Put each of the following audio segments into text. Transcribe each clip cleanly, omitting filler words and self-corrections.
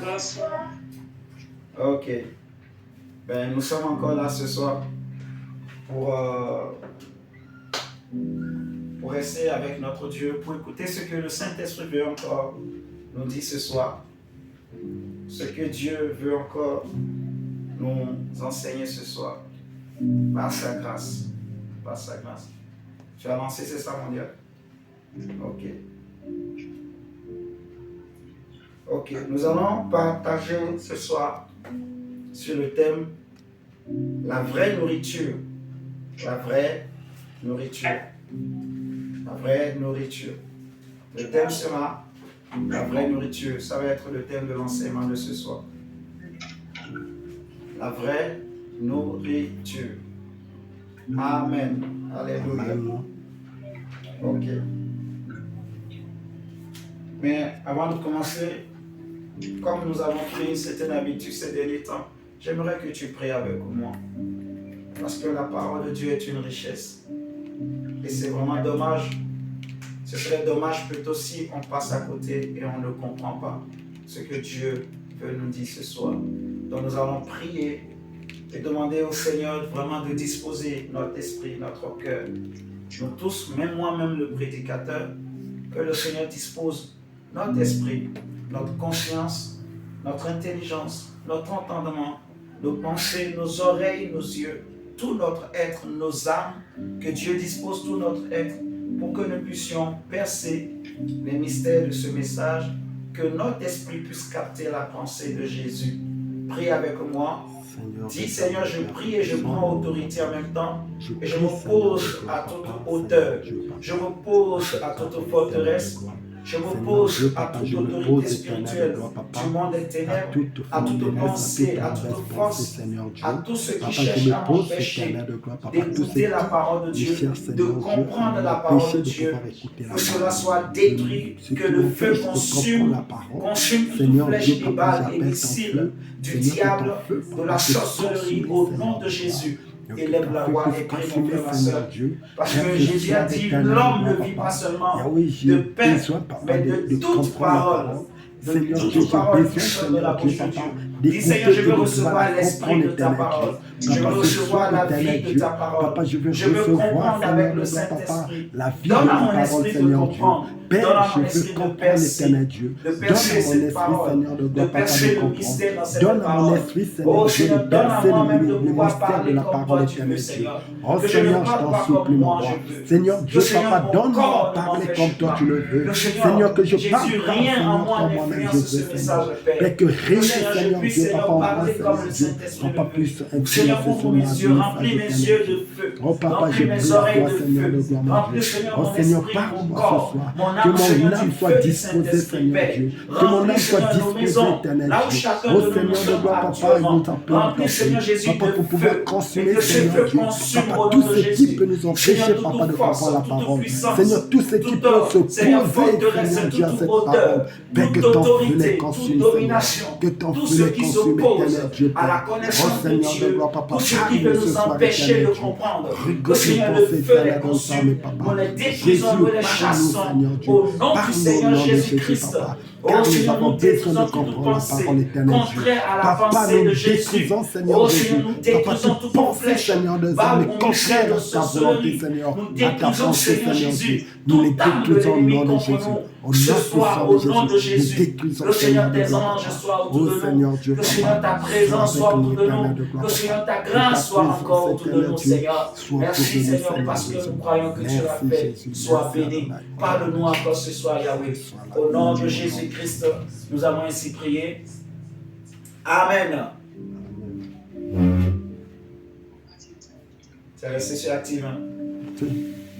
Bonsoir. Ok. Ben, nous sommes encore là ce soir pour, pour rester avec notre Dieu, pour écouter ce que le Saint-Esprit veut encore nous dire ce soir. Ce que Dieu veut encore nous enseigner ce soir. Par sa grâce. Par sa grâce. Tu as lancé, c'est ça, mon Dieu? Ok. Ok. Nous allons partager ce soir sur le thème la vraie nourriture. La vraie nourriture. La vraie nourriture. Le thème sera la vraie nourriture. Ça va être le thème de l'enseignement de ce soir. La vraie nourriture. Amen. Alléluia. Ok. Mais avant de commencer, comme nous avons pris une certaine habitude ces derniers temps, j'aimerais que tu pries avec moi. Parce que la parole de Dieu est une richesse. Et c'est vraiment dommage. Ce serait dommage plutôt si on passe à côté et on ne comprend pas ce que Dieu veut nous dire ce soir. Donc nous allons prier et demander au Seigneur vraiment de disposer notre esprit, notre cœur. Nous tous, même moi-même le prédicateur, que le Seigneur dispose notre esprit, notre conscience, notre intelligence, notre entendement, nos pensées, nos oreilles, nos yeux, tout notre être, nos âmes, que Dieu dispose tout notre être pour que nous puissions percer les mystères de ce message, que notre esprit puisse capter la pensée de Jésus. Prie avec moi. Dis Seigneur, je prie et je prends autorité en même temps et je me pose à toute hauteur, je me pose à toute forteresse, je me pose à toute autorité spirituelle du monde des ténèbres, à toute pensée, à toute force, à tout ce qui cherche à m'empêcher d'écouter la parole de Dieu, de comprendre la parole de Dieu, que cela soit détruit, que le feu consume toute flèche et balle et missile du diable, de la sorcellerie au nom de Jésus. Élève la voix et prie mon frère, ma soeur. Parce que Jésus a dit, l'homme ne vit pas seulement de pain, mais de toute parole. De toute parole qui sort de la bouche de Dieu. Dis Seigneur, je veux recevoir l'esprit de ta parole. Je veux recevoir la vie de ta parole. Je veux comprendre avec le Saint-Esprit. Donne à mon esprit de comprendre. Donne à mon esprit de percer cette parole, de percer le mystère dans cette parole. Oh Seigneur, donne à moi-même de pouvoir parler comme toi tu veux, Seigneur. Que je ne parle pas comme moi je veux. Seigneur Dieu, Papa, donne-moi parler comme toi tu le veux. Seigneur, que je parle Jésus, pas, rien en moi Seigneur, comme moi-même n'influence je ce veux, message, Seigneur. Père. Mais que rien, Seigneur, je Seigneur puisse, Dieu, Seigneur, Papa, en moi, parler comme le Seigneur Dieu, Saint-Esprit n'a pas le plus veut. Seigneur, influencer sur ouvre mes ma yeux, vie, remplis mes yeux de feu. Oh Papa, je Remplis mes prie à oreilles toi, de Seigneur de feu. gloire, mon Remplis, Dieu. Seigneur, Oh mon Seigneur, esprit, mon parle-moi corps, ce soir. mon Que âme, mon Seigneur, âme du soit feu du disposée, Saint-Esprit, Seigneur Père. Dieu. Que mon Remplis, âme soit Seigneur, nos disposée, maisons, éternel là où Dieu. chacun Oh de nous Seigneur de sommes gloire, Papa, et actuellement. nous t'appelons, Remplis, Seigneur Jésus, Papa, pour de pouvoir feu. Et consommer, que ce Seigneur feu Dieu. consume Papa, au tout nom de ce qui Jésus. peut nous empêcher, Seigneur, Papa, toute de force, comprendre la toute parole. puissance, Seigneur, tout ce qui toute, peut se Seigneur, poser, forteresse, Seigneur Dieu, à toute cette hauteur, parole. Père, que toute ton feu autorité, les toute consume, Seigneur. domination, Que ton tout feu ce les qui consume, s'oppose éternel Dieu, à la Père. Oh connaissance de Seigneur de Dieu, gloire, Papa, tout ce qui parle veut ce nous soir, empêcher éternel de Dieu. comprendre. Que Rigole Seigneur, nos le pensées, feu les éternel, dans le temps, mais consume, Papa. nous les Jésus, détruisons, nous les parle-nous, chassons Seigneur Dieu. au nom du Parle-nous au Seigneur nom de Jésus, Jésus-Christ. Papa. Oh Car nous Seigneur, avons nous besoin détruisons de toute comprendre la pensée parole, éternel Dieu. contraire à la Papa, pensée nous de Jésus. détruisons, Seigneur Oh Jésus. Seigneur, nous Papa, détruisons toute toute pensée, flèche, Seigneur des hommes, balle est ou missile contraire de à ta volonté, sorcellerie. Seigneur. Nous À ta détruisons, pensée, Seigneur Seigneur Dieu. Jésus, Nous les toute arme de détruisons au l'ennemi nom de contre Jésus. nous. Au Ce nom soir, puissant de au nom de Jésus. Nous Jésus, détruisons, que Seigneur, de tes gloire, anges Papa. soient Oh autour de Seigneur nous. Dieu, Que Seigneur, ta Papa. présence soit Sois avec autour nous, de éternel nous. de gloire, Que Seigneur, ta Papa. grâce soit présence, encore autour de éternel nous, Dieu, Seigneur. soit Merci, autour de nous, Seigneur, Seigneur parce que Jésus. nous croyons que tu Merci, l'as fait. Jésus. Sois Merci, béni. Adonai. Parle-nous encore ce soir, Yahweh. Au nom de Jésus-Christ, nous avons ainsi prié. Amen. C'est resté sur active. Hein?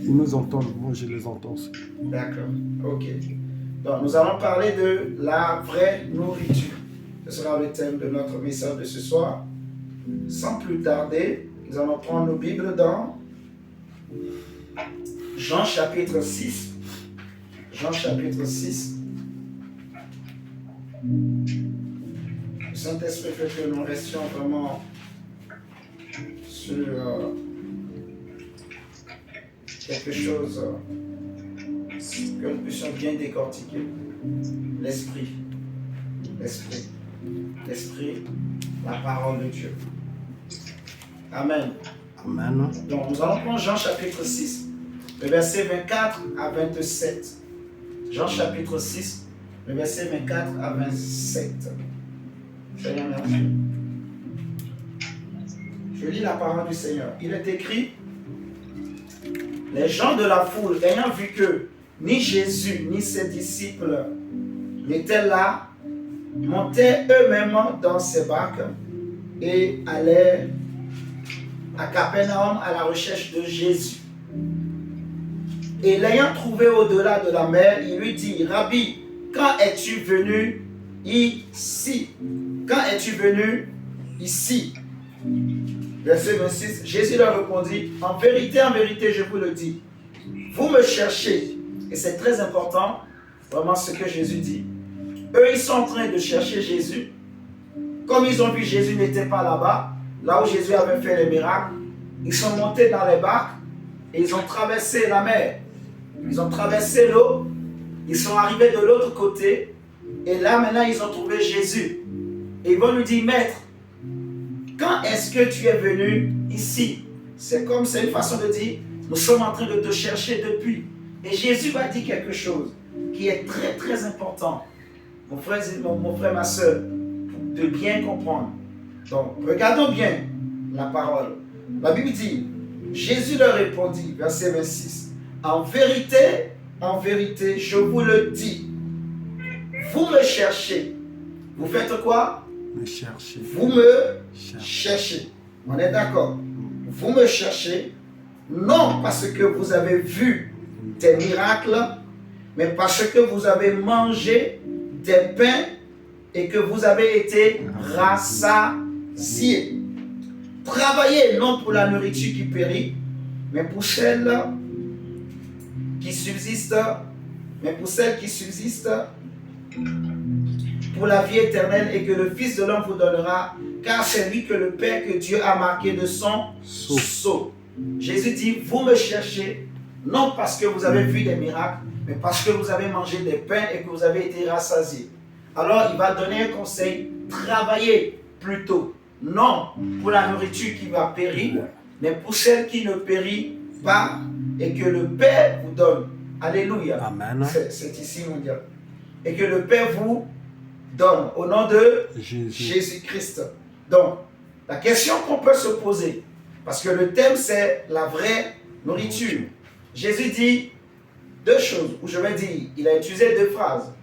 Ils nous entendent, moi je les entends aussi. D'accord, ok. Donc nous allons parler de la vraie nourriture. Ce sera le thème de notre message de ce soir. Sans plus tarder, nous allons prendre nos Bibles dans Jean chapitre 6. Jean chapitre 6. Le Saint-Esprit fait que nous restions vraiment sur quelque chose que nous puissions bien décortiquer. L'esprit. L'esprit. l'Esprit, la parole de Dieu. Amen. Amen. Donc nous allons prendre Jean chapitre 6, le verset 24 à 27. Jean chapitre 6, le verset 24 à 27. Seigneur, merci. Je lis la parole du Seigneur. Il est écrit, les gens de la foule, ayant vu que ni Jésus ni ses disciples n'étaient là, montaient eux-mêmes dans ces barques et allaient à Capernaum à la recherche de Jésus. Et l'ayant trouvé au-delà de la mer, il lui dit, Rabbi, quand es-tu venu ici? Quand es-tu venu ici? Verset 26, Jésus leur répondit, en vérité, je vous le dis, vous me cherchez. Et c'est très important, vraiment ce que Jésus dit. Eux, ils sont en train de chercher Jésus. Comme ils ont vu Jésus n'était pas là-bas, là où Jésus avait fait les miracles, ils sont montés dans les barques et ils ont traversé la mer. Ils ont traversé l'eau, ils sont arrivés de l'autre côté et là maintenant ils ont trouvé Jésus. Et ils vont lui dire, Maître, quand est-ce que tu es venu ici? C'est une façon de dire, nous sommes en train de te chercher depuis. Et Jésus va dire quelque chose qui est très très important. Mon frère, ma soeur, de bien comprendre. Donc, regardons bien la parole. La Bible dit, Jésus leur répondit, verset 26, en vérité, je vous le dis, vous me cherchez. Vous faites quoi? Me chercher. Vous me cherchez. On est d'accord? Vous me cherchez, non parce que vous avez vu des miracles, mais parce que vous avez mangé des pains et que vous avez été rassasiés. Travaillez non pour la nourriture qui périt, mais pour celle qui subsiste, pour la vie éternelle, et que le Fils de l'homme vous donnera, car c'est lui que le Père, que Dieu a marqué de son sceau. Jésus dit, vous me cherchez, non parce que vous avez vu des miracles, mais parce que vous avez mangé des pains et que vous avez été rassasiés. Alors il va donner un conseil, travaillez plutôt, non pour la nourriture qui va périr, mais pour celle qui ne périt pas et que le Père vous donne. Alléluia. Amen. C'est ici mon Dieu. Et que le Père vous donne au nom de Jésus-Christ. Donc, la question qu'on peut se poser, parce que le thème c'est la vraie nourriture. Jésus dit deux choses, ou je vais dire, il a utilisé deux phrases.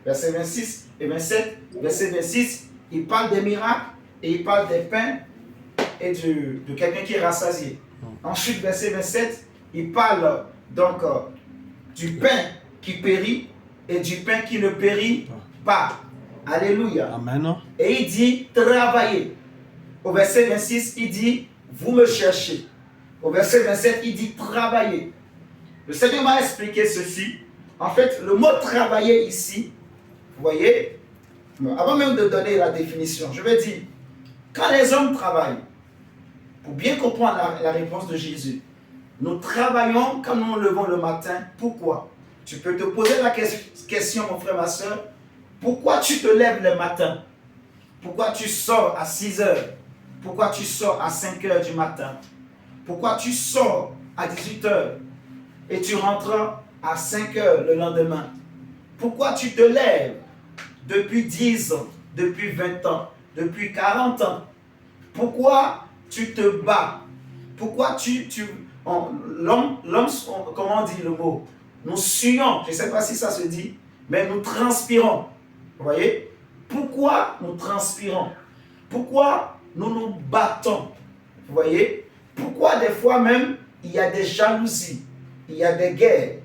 Verset 26 et 27. Verset 26, il parle des miracles et il parle des pains et de quelqu'un qui est rassasié. Ensuite, verset 27, il parle donc du pain qui périt et du pain qui ne périt pas. Alléluia. Amen. Et il dit travaillez. Au verset 26, il dit vous me cherchez. Au verset 27, il dit travaillez. Le Seigneur m'a expliqué ceci. En fait, le mot travailler ici, vous voyez, avant même de donner la définition, je vais dire, quand les hommes travaillent, pour bien comprendre la réponse de Jésus, nous travaillons quand nous nous levons le matin. Pourquoi? Tu peux te poser la question, mon frère, ma soeur, pourquoi tu te lèves le matin? Pourquoi tu sors à 6 heures? Pourquoi tu sors à 5 heures du matin? Pourquoi tu sors à 18 heures et tu rentres à 5 heures le lendemain? Pourquoi tu te lèves depuis 10 ans, depuis 20 ans, depuis 40 ans? Pourquoi tu te bats? Pourquoi l'homme, comment on dit le mot? Nous suons, je ne sais pas si ça se dit, mais nous transpirons. Vous voyez? Pourquoi nous transpirons? Pourquoi nous nous battons? Vous voyez? Pourquoi des fois même, il y a des jalousies, il y a des guerres,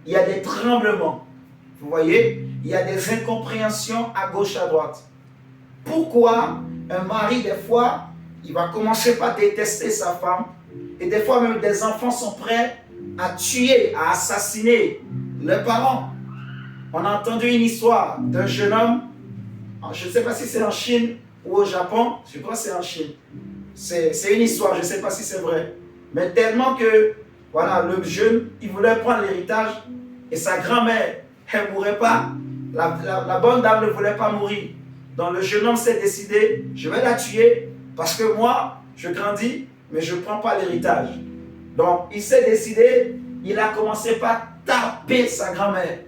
il y a des tremblements. Vous voyez? Il y a des incompréhensions à gauche, à droite. Pourquoi un mari, des fois, il va commencer par détester sa femme, et des fois même des enfants sont prêts à tuer, à assassiner leurs parents. On a entendu une histoire d'un jeune homme, je ne sais pas si c'est en Chine ou au Japon, je crois que c'est en Chine. C'est une histoire, je ne sais pas si c'est vrai. Mais tellement que, voilà, le jeune, il voulait prendre l'héritage et sa grand-mère, elle ne mourrait pas. La bonne dame ne voulait pas mourir. Donc le jeune homme s'est décidé, je vais la tuer parce que moi, je grandis, mais je ne prends pas l'héritage. Donc il s'est décidé, il a commencé par taper sa grand-mère.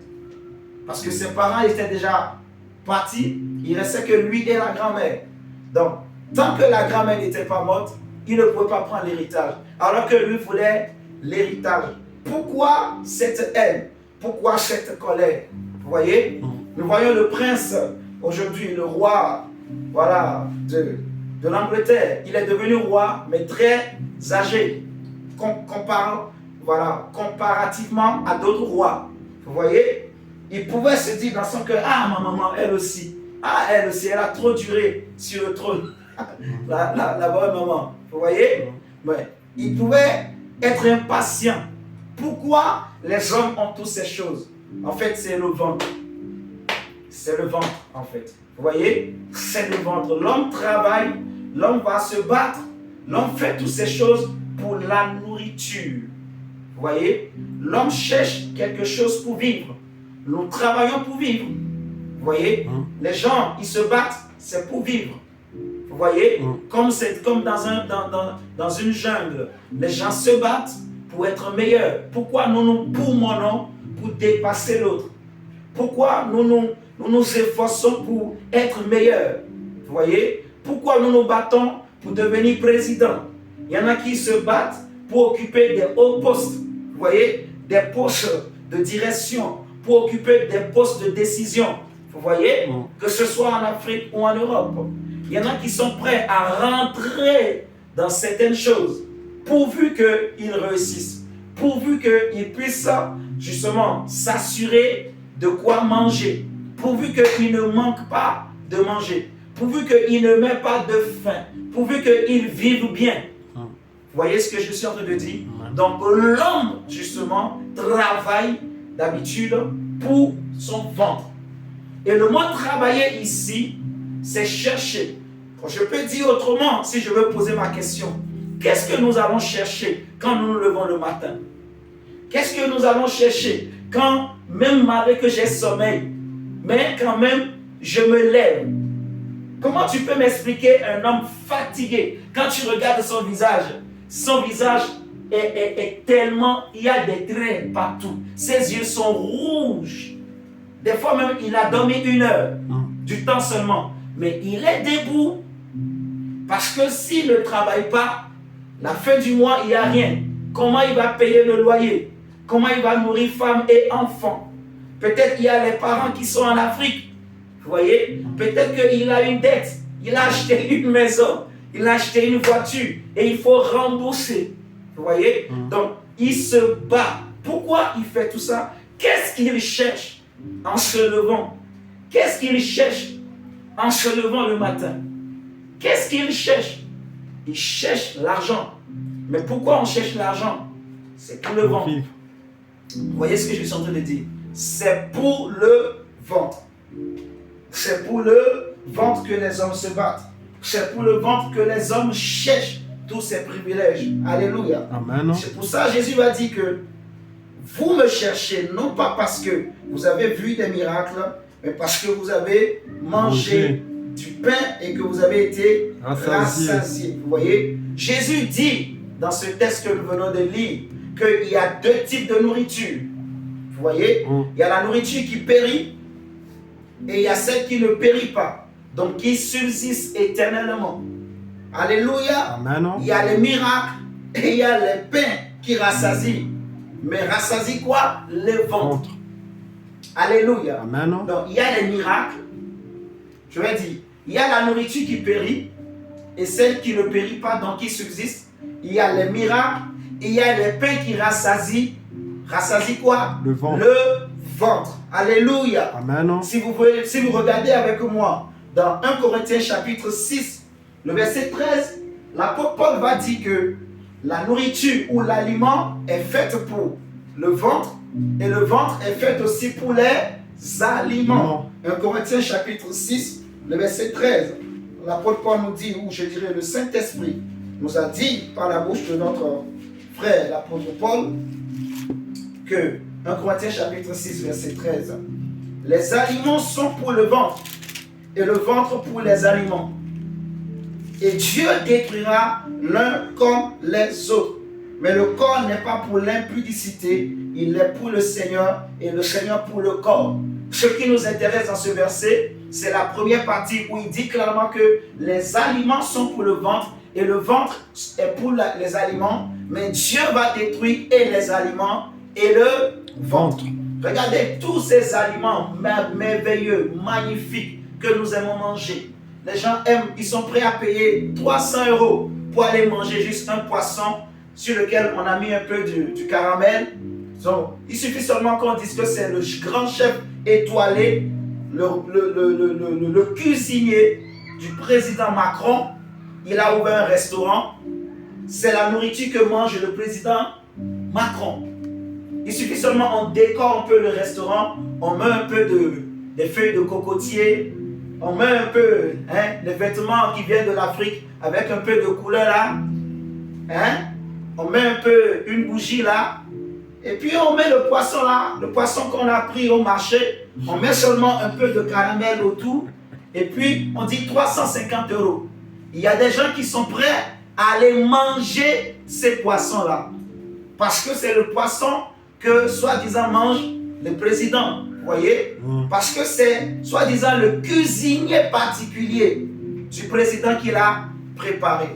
Parce que ses parents étaient déjà partis, il restait que lui et la grand-mère. Donc, tant que la grand-mère n'était pas morte, il ne pouvait pas prendre l'héritage. Alors que lui voulait l'héritage. Pourquoi cette haine? Pourquoi cette colère? Vous voyez? Nous voyons le prince, aujourd'hui, le roi, voilà, de l'Angleterre. Il est devenu roi, mais très âgé. Comparativement à d'autres rois. Vous voyez? Il pouvait se dire dans son cœur, ah, ma maman, elle aussi, elle a trop duré sur le trône. la bonne maman. Vous voyez? Ouais. Il pouvait être impatient. Pourquoi les hommes ont toutes ces choses? En fait, c'est le ventre. C'est le ventre, en fait. Vous voyez? C'est le ventre. L'homme travaille, l'homme va se battre, l'homme fait toutes ces choses pour la nourriture. Vous voyez? L'homme cherche quelque chose pour vivre. Nous travaillons pour vivre. Vous voyez? Les gens, ils se battent, c'est pour vivre. Vous voyez? Comme dans une jungle. Les gens se battent pour être meilleurs. Pourquoi nous nous pourmenons pour dépasser l'autre? Pourquoi nous nous efforçons pour être meilleurs? Vous voyez? Pourquoi nous nous battons pour devenir président? Il y en a qui se battent pour occuper des hauts postes. Vous voyez? Des postes de direction, pour occuper des postes de décision. Vous voyez? Que ce soit en Afrique ou en Europe. Il y en a qui sont prêts à rentrer dans certaines choses, pourvu qu'ils réussissent, pourvu qu'ils puissent justement s'assurer de quoi manger, pourvu qu'ils ne manquent pas de manger, pourvu qu'ils ne meurent pas de faim, pourvu qu'ils vivent bien. Vous voyez ce que je suis en train de dire? Donc l'homme, justement, travaille d'habitude pour son ventre. Et le mot travailler ici, c'est chercher. Je peux dire autrement, si je veux poser ma question. Qu'est-ce que nous allons chercher quand nous nous levons le matin? Qu'est-ce que nous allons chercher quand, même malgré que j'ai sommeil, mais quand même, je me lève? Comment tu peux m'expliquer un homme fatigué quand tu regardes son visage est tellement, il y a des traits partout. Ses yeux sont rouges. Des fois même, il a dormi 1 heure, du temps seulement. Mais il est debout. Parce que s'il ne travaille pas, la fin du mois, il n'y a rien. Comment il va payer le loyer? Comment il va nourrir femme et enfants? Peut-être qu'il y a les parents qui sont en Afrique. Vous voyez? Peut-être qu'il a une dette. Il a acheté une maison. Il a acheté une voiture. Et il faut rembourser. Vous voyez? Donc, il se bat. Pourquoi il fait tout ça? Qu'est-ce qu'il cherche en se levant? Qu'est-ce qu'il cherche en se levant le matin? Qu'est-ce qu'il cherche? Il cherche l'argent. Mais pourquoi on cherche l'argent? C'est pour le ventre. Vous voyez ce que je suis en train de dire? C'est pour le ventre. C'est pour le ventre que les hommes se battent. C'est pour le ventre que les hommes cherchent tous ces privilèges. Alléluia. Amen. C'est pour ça que Jésus a dit que vous me cherchez non pas parce que vous avez vu des miracles, mais parce que vous avez mangé du pain et que vous avez été rassasiés. Vous voyez? Jésus dit dans ce texte que nous venons de lire qu'il y a 2 types de nourriture. Vous voyez? Il y a la nourriture qui périt et il y a celle qui ne périt pas. Donc qui subsiste éternellement. Alléluia. Amen. Il y a les miracles et il y a les pains qui rassasient. Mais rassasie quoi? Les ventres. Alléluia. Amen. Donc il y a les miracles. Je vais dire, il y a la nourriture qui périt et celle qui ne périt pas, donc qui subsiste. Il y a les miracles, il y a les pains qui rassasient. Rassasie quoi? Le ventre. Le ventre. Alléluia. Amen. Si vous regardez avec moi dans 1 Corinthiens chapitre 6, le verset 13, l'apôtre Paul va dire que la nourriture ou l'aliment est faite pour le ventre et le ventre est fait aussi pour les aliments. 1 Corinthiens chapitre 6, le verset 13, l'apôtre Paul nous dit, ou je dirais le Saint-Esprit nous a dit par la bouche de notre frère l'apôtre Paul que 1 Corinthiens chapitre 6, verset 13, les aliments sont pour le ventre et le ventre pour les aliments. Et Dieu détruira l'un comme les autres. Mais le corps n'est pas pour l'impudicité, il est pour le Seigneur et le Seigneur pour le corps. Ce qui nous intéresse dans ce verset, c'est la première partie où il dit clairement que les aliments sont pour le ventre et le ventre est pour les aliments, mais Dieu va détruire et les aliments et le ventre. Regardez tous ces aliments merveilleux, magnifiques que nous aimons manger. Les gens aiment, ils sont prêts à payer 300 € pour aller manger juste un poisson sur lequel on a mis un peu du caramel. Donc, il suffit seulement qu'on dise que c'est le grand chef étoilé, le cuisinier du président Macron. Il a ouvert un restaurant. C'est la nourriture que mange le président Macron. Il suffit seulement, on décore un peu le restaurant, on met un peu des feuilles de cocotier, on met un peu les vêtements qui viennent de l'Afrique avec un peu de couleur là. On met un peu une bougie là. Et puis on met le poisson là, le poisson qu'on a pris au marché. On met seulement un peu de caramel autour. Et puis on dit 350 €. Il y a des gens qui sont prêts à aller manger ces poissons là. Parce que c'est le poisson que soi-disant mange le président. Vous voyez? Parce que c'est soi-disant le cuisinier particulier du président qui l'a préparé.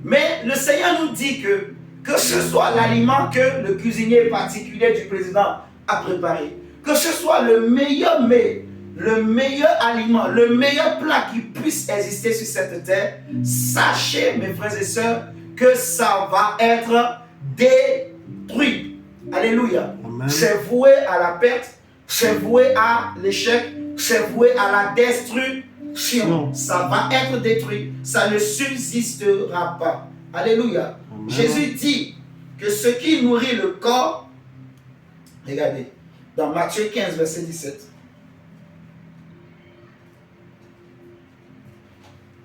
Mais le Seigneur nous dit que ce soit l'aliment que le cuisinier particulier du président a préparé, que ce soit le meilleur aliment, le meilleur plat qui puisse exister sur cette terre, sachez, mes frères et sœurs, que ça va être détruit. Alléluia. C'est voué à la perte, c'est voué à l'échec, c'est voué à la destruction. Ça va être détruit, ça ne subsistera pas. Alléluia. Amen. Jésus dit que ce qui nourrit le corps, regardez, dans Matthieu 15, verset 17,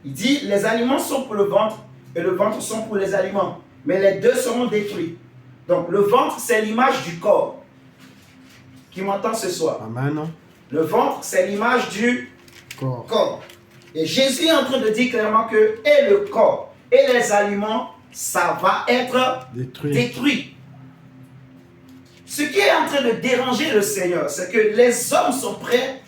il dit, les aliments sont pour le ventre et le ventre sont pour les aliments, mais les deux seront détruits. Donc le ventre, c'est l'image du corps. Qui m'entend ce soir? Amen. Le ventre, c'est l'image du corps. Et Jésus est en train de dire clairement que et le corps et les aliments, ça va être détruit. Ce qui est en train de déranger le Seigneur, c'est que les hommes sont prêts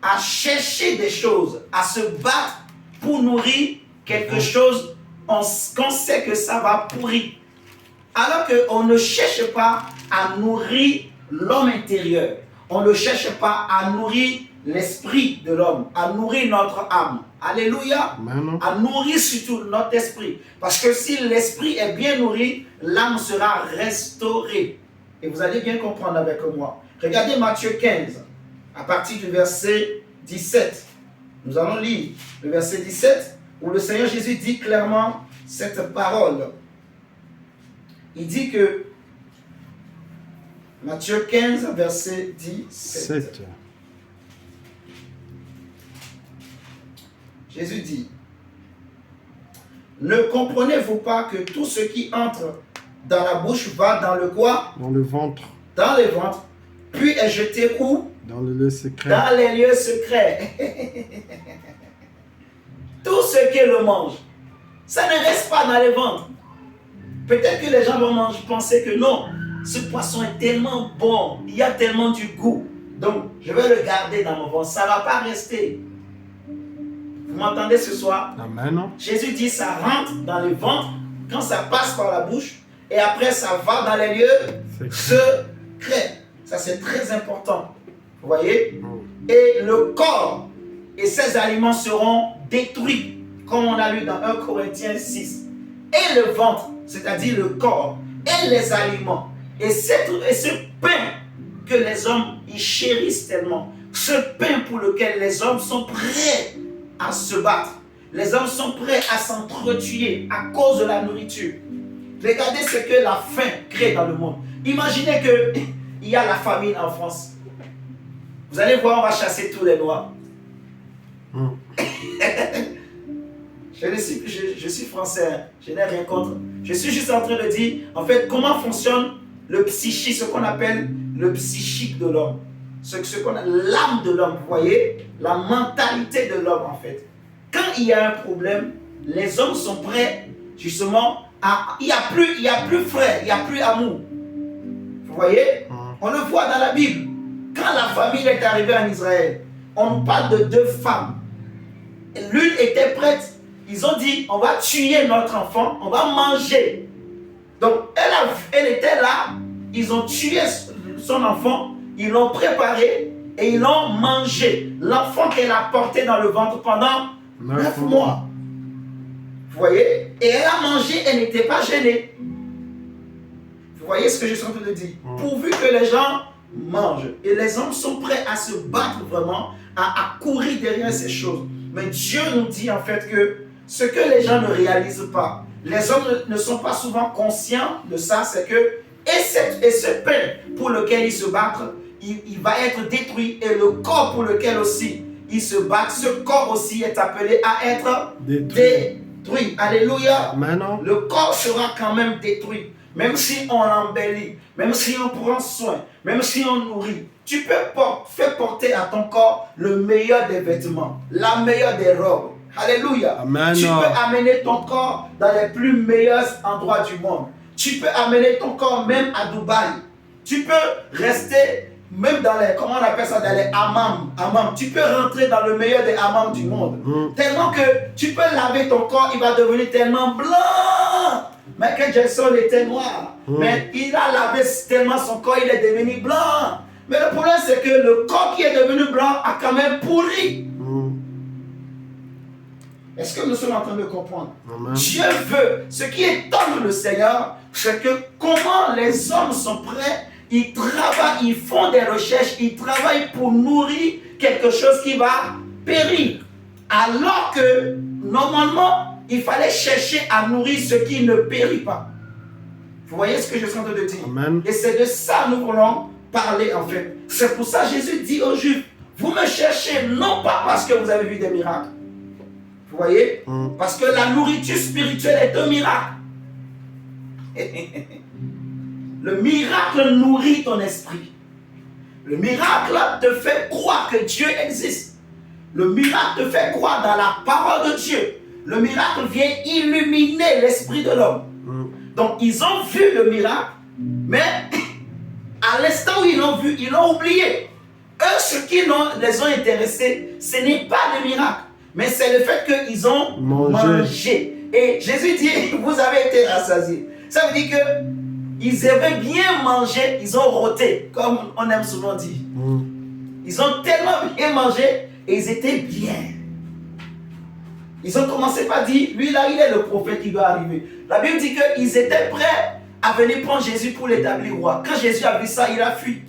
à chercher des choses, à se battre pour nourrir quelque chose qu'on sait que ça va pourrir. Alors qu'on ne cherche pas à nourrir l'homme intérieur. On ne cherche pas à nourrir l'esprit de l'homme, à nourrir notre âme. Alléluia. Amen. À nourrir surtout notre esprit. Parce que si l'esprit est bien nourri, l'âme sera restaurée. Et vous allez bien comprendre avec moi. Regardez Matthieu 15, à partir du verset 17. Nous allons lire le verset 17, où le Seigneur Jésus dit clairement cette parole. Il dit que Matthieu 15, verset 17. Jésus dit, ne comprenez-vous pas que tout ce qui entre dans la bouche va dans le quoi? Dans le ventre. Dans le ventre. Puis est jeté où? Dans les lieux secrets. Dans les lieux secrets. Tout ce qui le mange, ça ne reste pas dans le ventre. Peut-être que les gens vont penser que non, ce poisson est tellement bon, il y a tellement du goût. Donc, je vais le garder dans mon ventre. Ça ne va pas rester. Vous m'entendez ce soir? Amen. Jésus dit ça rentre dans le ventre quand ça passe par la bouche et après ça va dans les lieux secrets. Ça c'est très important. Vous voyez? Et le corps et ses aliments seront détruits, comme on a lu dans 1 Corinthiens 6. Et le ventre, c'est-à-dire le corps et les aliments et ce pain que les hommes ils chérissent tellement, ce pain pour lequel les hommes sont prêts à se battre. Les hommes sont prêts à s'entretuer à cause de la nourriture. Regardez ce que la faim crée dans le monde. Imaginez qu'il y a la famine en France. Vous allez voir, on va chasser tous les noirs. Je suis français, je n'ai rien contre. Je suis juste en train de dire, en fait, comment fonctionne le psychique, ce qu'on appelle le psychique de l'homme. ce qu'on a, l'âme de l'homme, vous voyez, la mentalité de l'homme en fait. Quand il y a un problème, les hommes sont prêts justement à... Il n'y a plus frère, il n'y a plus amour. Vous voyez, on le voit dans la Bible. Quand la famille est arrivée en Israël, on nous parle de 2 femmes. L'une était prête. Ils ont dit, on va tuer notre enfant, on va manger. Donc, elle était là. Ils ont tué son enfant, ils l'ont préparé et ils l'ont mangé. L'enfant qu'elle a porté dans le ventre pendant 9 mois. Vous voyez? Et elle a mangé, elle n'était pas gênée. Vous voyez ce que je suis en train de dire? Pourvu que les gens mangent. Et les hommes sont prêts à se battre vraiment, à courir derrière ces choses. Mais Dieu nous dit en fait que ce que les gens ne réalisent pas, les hommes ne sont pas souvent conscients de ça, c'est que et ce pain pour lequel ils se battent, il va être détruit, et le corps pour lequel aussi ils se battent, ce corps aussi est appelé à être détruit. Alléluia. Maintenant, le corps sera quand même détruit. Même si on l'embellit, même si on prend soin, même si on nourrit, tu peux faire porter à ton corps le meilleur des vêtements, la meilleure des robes. Alléluia. Amen. Tu peux amener ton corps dans les plus meilleurs endroits du monde. Tu peux amener ton corps même à Dubaï. Tu peux rester même dans les, comment on appelle ça, dans les hammams. Tu peux rentrer dans le meilleur des hammams du monde. Tellement que tu peux laver ton corps, il va devenir tellement blanc. Michael Jackson était noir, mais il a lavé tellement son corps, il est devenu blanc. Mais le problème, c'est que le corps qui est devenu blanc a quand même pourri. Est-ce que nous sommes en train de comprendre? Amen. Dieu veut, ce qui étonne le Seigneur, c'est que comment les hommes sont prêts, ils travaillent, ils font des recherches, ils travaillent pour nourrir quelque chose qui va périr. Alors que, normalement, il fallait chercher à nourrir ce qui ne périt pas. Vous voyez ce que je suis en train de dire? Amen. Et c'est de ça que nous voulons parler en fait. C'est pour ça que Jésus dit aux Juifs, vous me cherchez non pas parce que vous avez vu des miracles. Vous voyez? Parce que la nourriture spirituelle est un miracle. Le miracle nourrit ton esprit. Le miracle te fait croire que Dieu existe. Le miracle te fait croire dans la parole de Dieu. Le miracle vient illuminer l'esprit de l'homme. Donc ils ont vu le miracle, mais à l'instant où ils l'ont vu, ils l'ont oublié. Eux, ce qui les ont intéressés, ce n'est pas le miracle, mais c'est le fait qu'ils ont mangé. Et Jésus dit, vous avez été rassasiés. Ça veut dire qu'ils avaient bien mangé, ils ont roté, comme on aime souvent dire. Ils ont tellement bien mangé et ils étaient bien. Ils ont commencé par dire, lui là, il est le prophète qui doit arriver. La Bible dit qu'ils étaient prêts à venir prendre Jésus pour l'établir roi. Quand Jésus a vu ça, il a fui.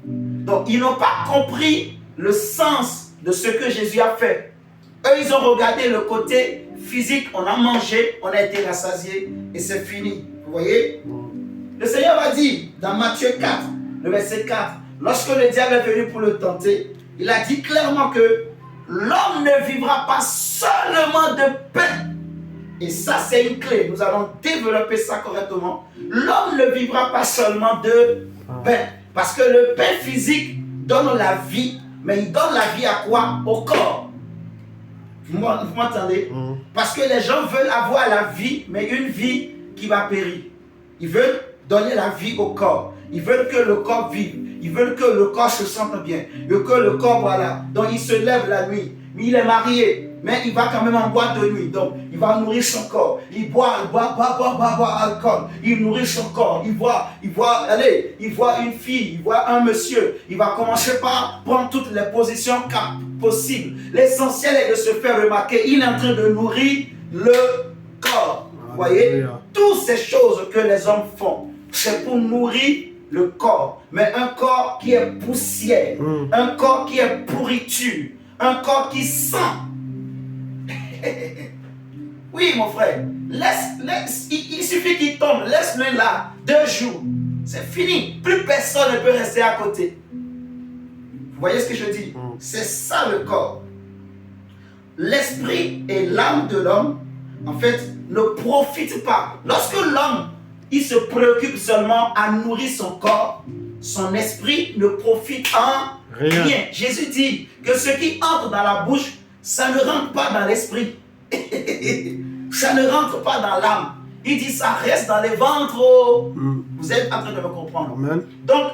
Donc, ils n'ont pas compris le sens de ce que Jésus a fait. Eux, ils ont regardé le côté physique. On a mangé, on a été rassasiés et c'est fini. Vous voyez? Le Seigneur va dire dans Matthieu 4, le verset 4, lorsque le diable est venu pour le tenter, il a dit clairement que l'homme ne vivra pas seulement de pain. Et ça, c'est une clé. Nous allons développer ça correctement. L'homme ne vivra pas seulement de pain. Parce que le pain physique donne la vie. Mais il donne la vie à quoi? Au corps. Vous m'entendez? Parce que les gens veulent avoir la vie, mais une vie qui va périr. Ils veulent donner la vie au corps. Ils veulent que le corps vive. Ils veulent que le corps se sente bien. Que le corps, voilà. Donc il se lève la nuit. Mais il est marié. Mais il va quand même en boîte de nuit. Donc il va nourrir son corps. Il boit alcool. Il nourrit son corps. Il voit une fille. Il voit un monsieur. Il va commencer par prendre toutes les positions possibles. L'essentiel est de se faire remarquer. Il est en train de nourrir le corps. Vous voyez? Toutes ces choses que les hommes font, c'est pour nourrir le corps, mais un corps qui est poussière, un corps qui est pourriture, un corps qui sent. Oui, mon frère, il suffit qu'il tombe, laisse-le là, 2 jours, c'est fini, plus personne ne peut rester à côté. Vous voyez ce que je dis? C'est ça le corps. L'esprit et l'âme de l'homme, en fait, ne profitent pas. Lorsque l'homme il se préoccupe seulement à nourrir son corps, son esprit ne profite en rien. Jésus dit que ce qui entre dans la bouche, ça ne rentre pas dans l'esprit. Ça ne rentre pas dans l'âme. Il dit ça reste dans les ventres. Vous êtes en train de me comprendre. Amen. Donc,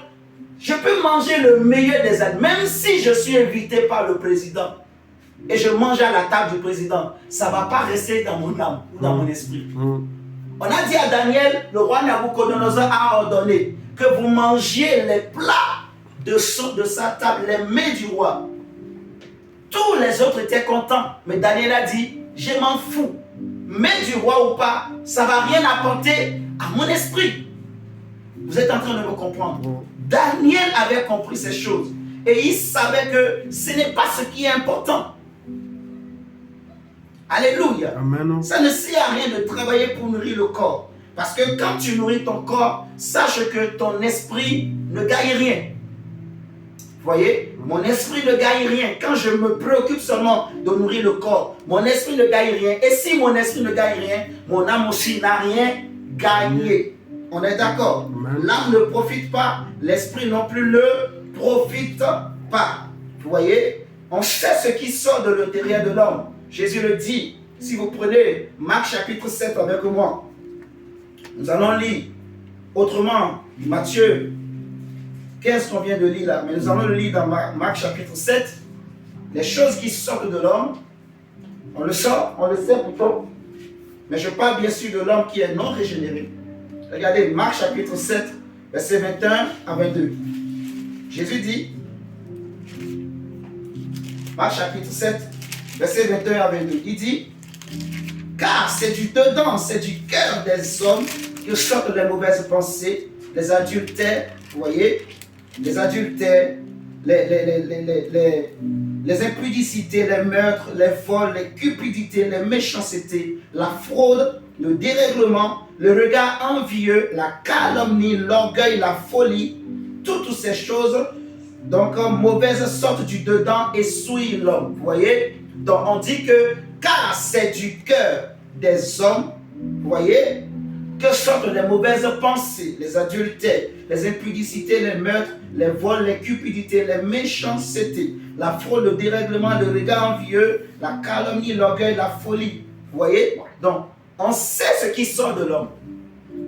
je peux manger le meilleur des êtres, même si je suis invité par le président et je mange à la table du président, ça ne va pas rester dans mon âme ou dans mon esprit. On a dit à Daniel, le roi Nabucodonosor a ordonné que vous mangiez les plats de sa table, les mets du roi. Tous les autres étaient contents, mais Daniel a dit, je m'en fous. Mais du roi ou pas, ça ne va rien apporter à mon esprit. Vous êtes en train de me comprendre. Daniel avait compris ces choses. Et il savait que ce n'est pas ce qui est important. Alléluia. Amen. Ça ne sert à rien de travailler pour nourrir le corps. Parce que quand tu nourris ton corps, sache que ton esprit ne gagne rien. Vous voyez, mon esprit ne gagne rien. Quand je me préoccupe seulement de nourrir le corps, mon esprit ne gagne rien. Et si mon esprit ne gagne rien, mon âme aussi n'a rien gagné. On est d'accord? L'âme ne profite pas, l'esprit non plus ne profite pas. Vous voyez, on sait ce qui sort de l'intérieur de l'homme. Jésus le dit. Si vous prenez Marc chapitre 7 avec moi, nous allons lire autrement Matthieu 15 qu'on vient de lire là, mais nous allons le lire dans Marc chapitre 7. Les choses qui sortent de l'homme, on le sait plutôt, mais je parle bien sûr de l'homme qui est non régénéré. Regardez Marc chapitre 7, versets 21 à 22. Jésus dit, Marc chapitre 7, versets 21 à 22, il dit, car c'est du dedans, c'est du cœur des hommes que sortent les mauvaises pensées, les adultères, vous voyez, les adultères, les impudicités, les meurtres, les vols, les cupidités, les méchancetés, la fraude, le dérèglement, le regard envieux, la calomnie, l'orgueil, la folie, toutes ces choses, donc mauvaises sortent du dedans et souillent l'homme. Vous voyez? Donc on dit que car c'est du cœur des hommes, vous voyez, que sortent les mauvaises pensées, les adultères, les impudicités, les meurtres, les vols, les cupidités, les méchancetés, la fraude, le dérèglement, le regard envieux, la calomnie, l'orgueil, la folie. Vous voyez? Donc, on sait ce qui sort de l'homme.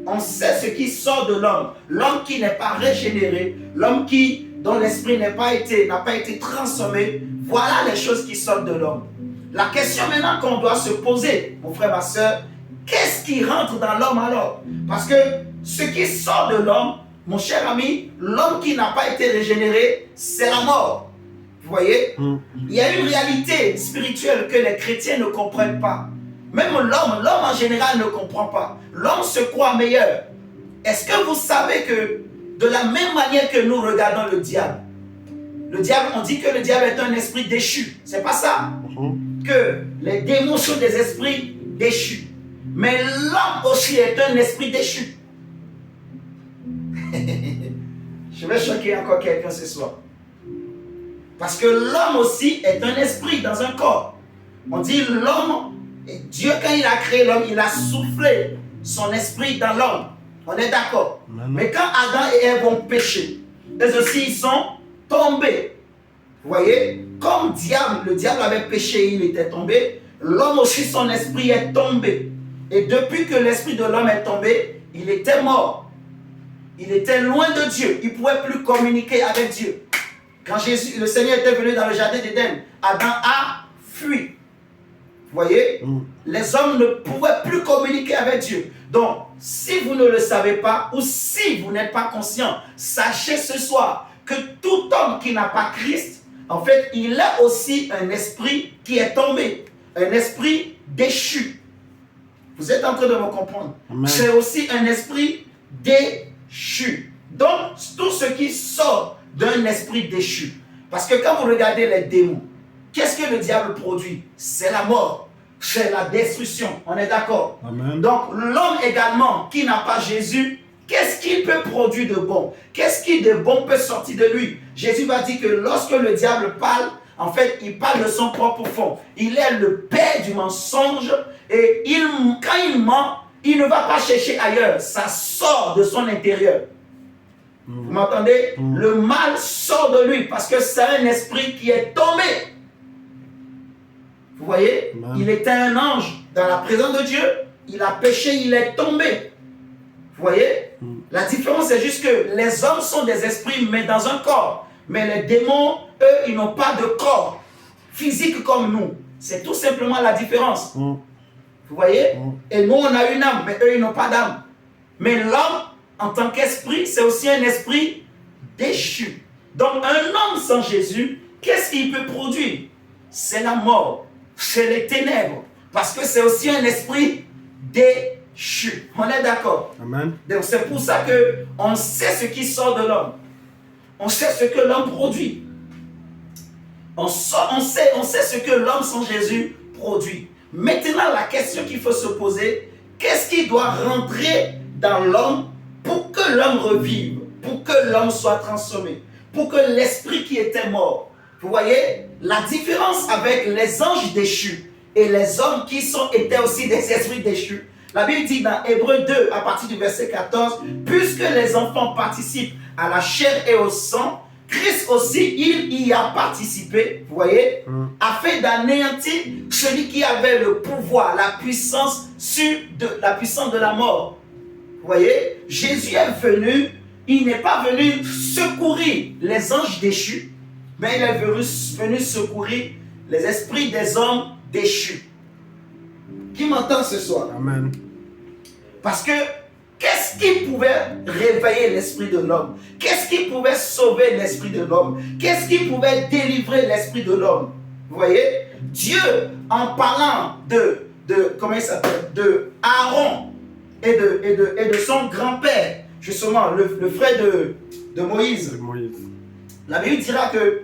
On sait ce qui sort de l'homme. L'homme qui n'est pas régénéré, l'homme dont l'esprit n'a pas été transformé. Voilà les choses qui sortent de l'homme. La question maintenant qu'on doit se poser, mon frère, ma soeur, qu'est-ce qui rentre dans l'homme alors? Parce que ce qui sort de l'homme, mon cher ami, l'homme qui n'a pas été régénéré, c'est la mort. Vous voyez? Il y a une réalité spirituelle que les chrétiens ne comprennent pas. Même l'homme en général ne comprend pas. L'homme se croit meilleur. Est-ce que vous savez que de la même manière que nous regardons le diable, on dit que le diable est un esprit déchu. C'est pas ça? Que les démons sont des esprits déchus. Mais l'homme aussi est un esprit déchu. Je vais choquer encore quelqu'un ce soir. Parce que l'homme aussi est un esprit dans un corps. On dit l'homme, Dieu quand il a créé l'homme, il a soufflé son esprit dans l'homme. On est d'accord. Mais quand Adam et Ève ont péché, eux aussi ils sont tombés. Vous voyez, comme le diable avait péché, il était tombé. L'homme aussi, son esprit est tombé. Et depuis que l'esprit de l'homme est tombé, il était mort. Il était loin de Dieu. Il ne pouvait plus communiquer avec Dieu. Quand le Seigneur était venu dans le jardin d'Éden, Adam a fui. Vous voyez, les hommes ne pouvaient plus communiquer avec Dieu. Donc, si vous ne le savez pas, ou si vous n'êtes pas conscient, sachez ce soir que tout homme qui n'a pas Christ, en fait, il a aussi un esprit qui est tombé. Un esprit déchu. Vous êtes en train de me comprendre? C'est aussi un esprit déchu. Donc, tout ce qui sort d'un esprit déchu. Parce que quand vous regardez les démons, qu'est-ce que le diable produit? C'est la mort. C'est la destruction. On est d'accord? Donc, l'homme également qui n'a pas Jésus, qu'est-ce qu'il peut produire de bon? Qu'est-ce qui de bon peut sortir de lui? Jésus va dire que lorsque le diable parle, en fait, il parle de son propre fond. Il est le père du mensonge et quand il ment, il ne va pas chercher ailleurs. Ça sort de son intérieur. Vous m'entendez? Le mal sort de lui parce que c'est un esprit qui est tombé. Vous voyez? Il était un ange dans la présence de Dieu. Il a péché, il est tombé. Vous voyez? La différence, c'est juste que les hommes sont des esprits, mais dans un corps. Mais les démons, eux, ils n'ont pas de corps physique comme nous. C'est tout simplement la différence. Vous voyez? Et nous, on a une âme, mais eux, ils n'ont pas d'âme. Mais l'homme, en tant qu'esprit, c'est aussi un esprit déchu. Donc, un homme sans Jésus, qu'est-ce qu'il peut produire? C'est la mort, c'est les ténèbres. Parce que c'est aussi un esprit déchu. On est d'accord? Amen. Donc, c'est pour ça qu'on sait ce qui sort de l'homme. On sait ce que l'homme produit. On sait ce que l'homme sans Jésus produit. Maintenant, la question qu'il faut se poser, qu'est-ce qui doit rentrer dans l'homme pour que l'homme revive, pour que l'homme soit transformé, pour que l'esprit qui était mort. Vous voyez, la différence avec les anges déchus et les hommes qui étaient aussi des esprits déchus. La Bible dit dans Hébreux 2, à partir du verset 14, « Puisque les enfants participent à la chair et au sang, Christ aussi, il y a participé, vous voyez, afin d'anéantir celui qui avait le pouvoir, la puissance de la mort. » Vous voyez, Jésus est venu, il n'est pas venu secourir les anges déchus, mais il est venu secourir les esprits des hommes déchus. Qui m'entend ce soir? Amen. Parce que qu'est-ce qui pouvait réveiller l'esprit de l'homme? Qu'est-ce qui pouvait sauver l'esprit de l'homme? Qu'est-ce qui pouvait délivrer l'esprit de l'homme? Vous voyez? Dieu, en parlant comment il s'appelle? De Aaron et de son grand-père, justement, le frère de Moïse. La Bible dira que,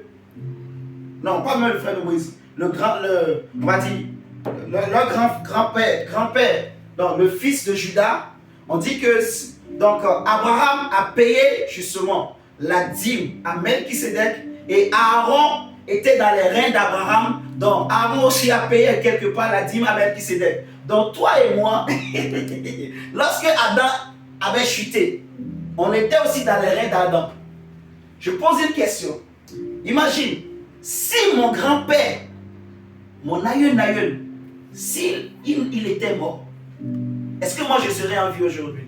non, pas même le frère de Moïse, on va dire, leur grand-père, donc le fils de Judas, on dit que donc Abraham a payé justement la dîme à Melchisédek et Aaron était dans les reins d'Abraham, donc Aaron aussi a payé quelque part la dîme à Melchisédek. Donc toi et moi, lorsque Adam avait chuté, on était aussi dans les reins d'Adam. Je pose une question. Imagine, si mon grand-père, mon aïeul, s'il était mort, est-ce que moi je serais en vie aujourd'hui?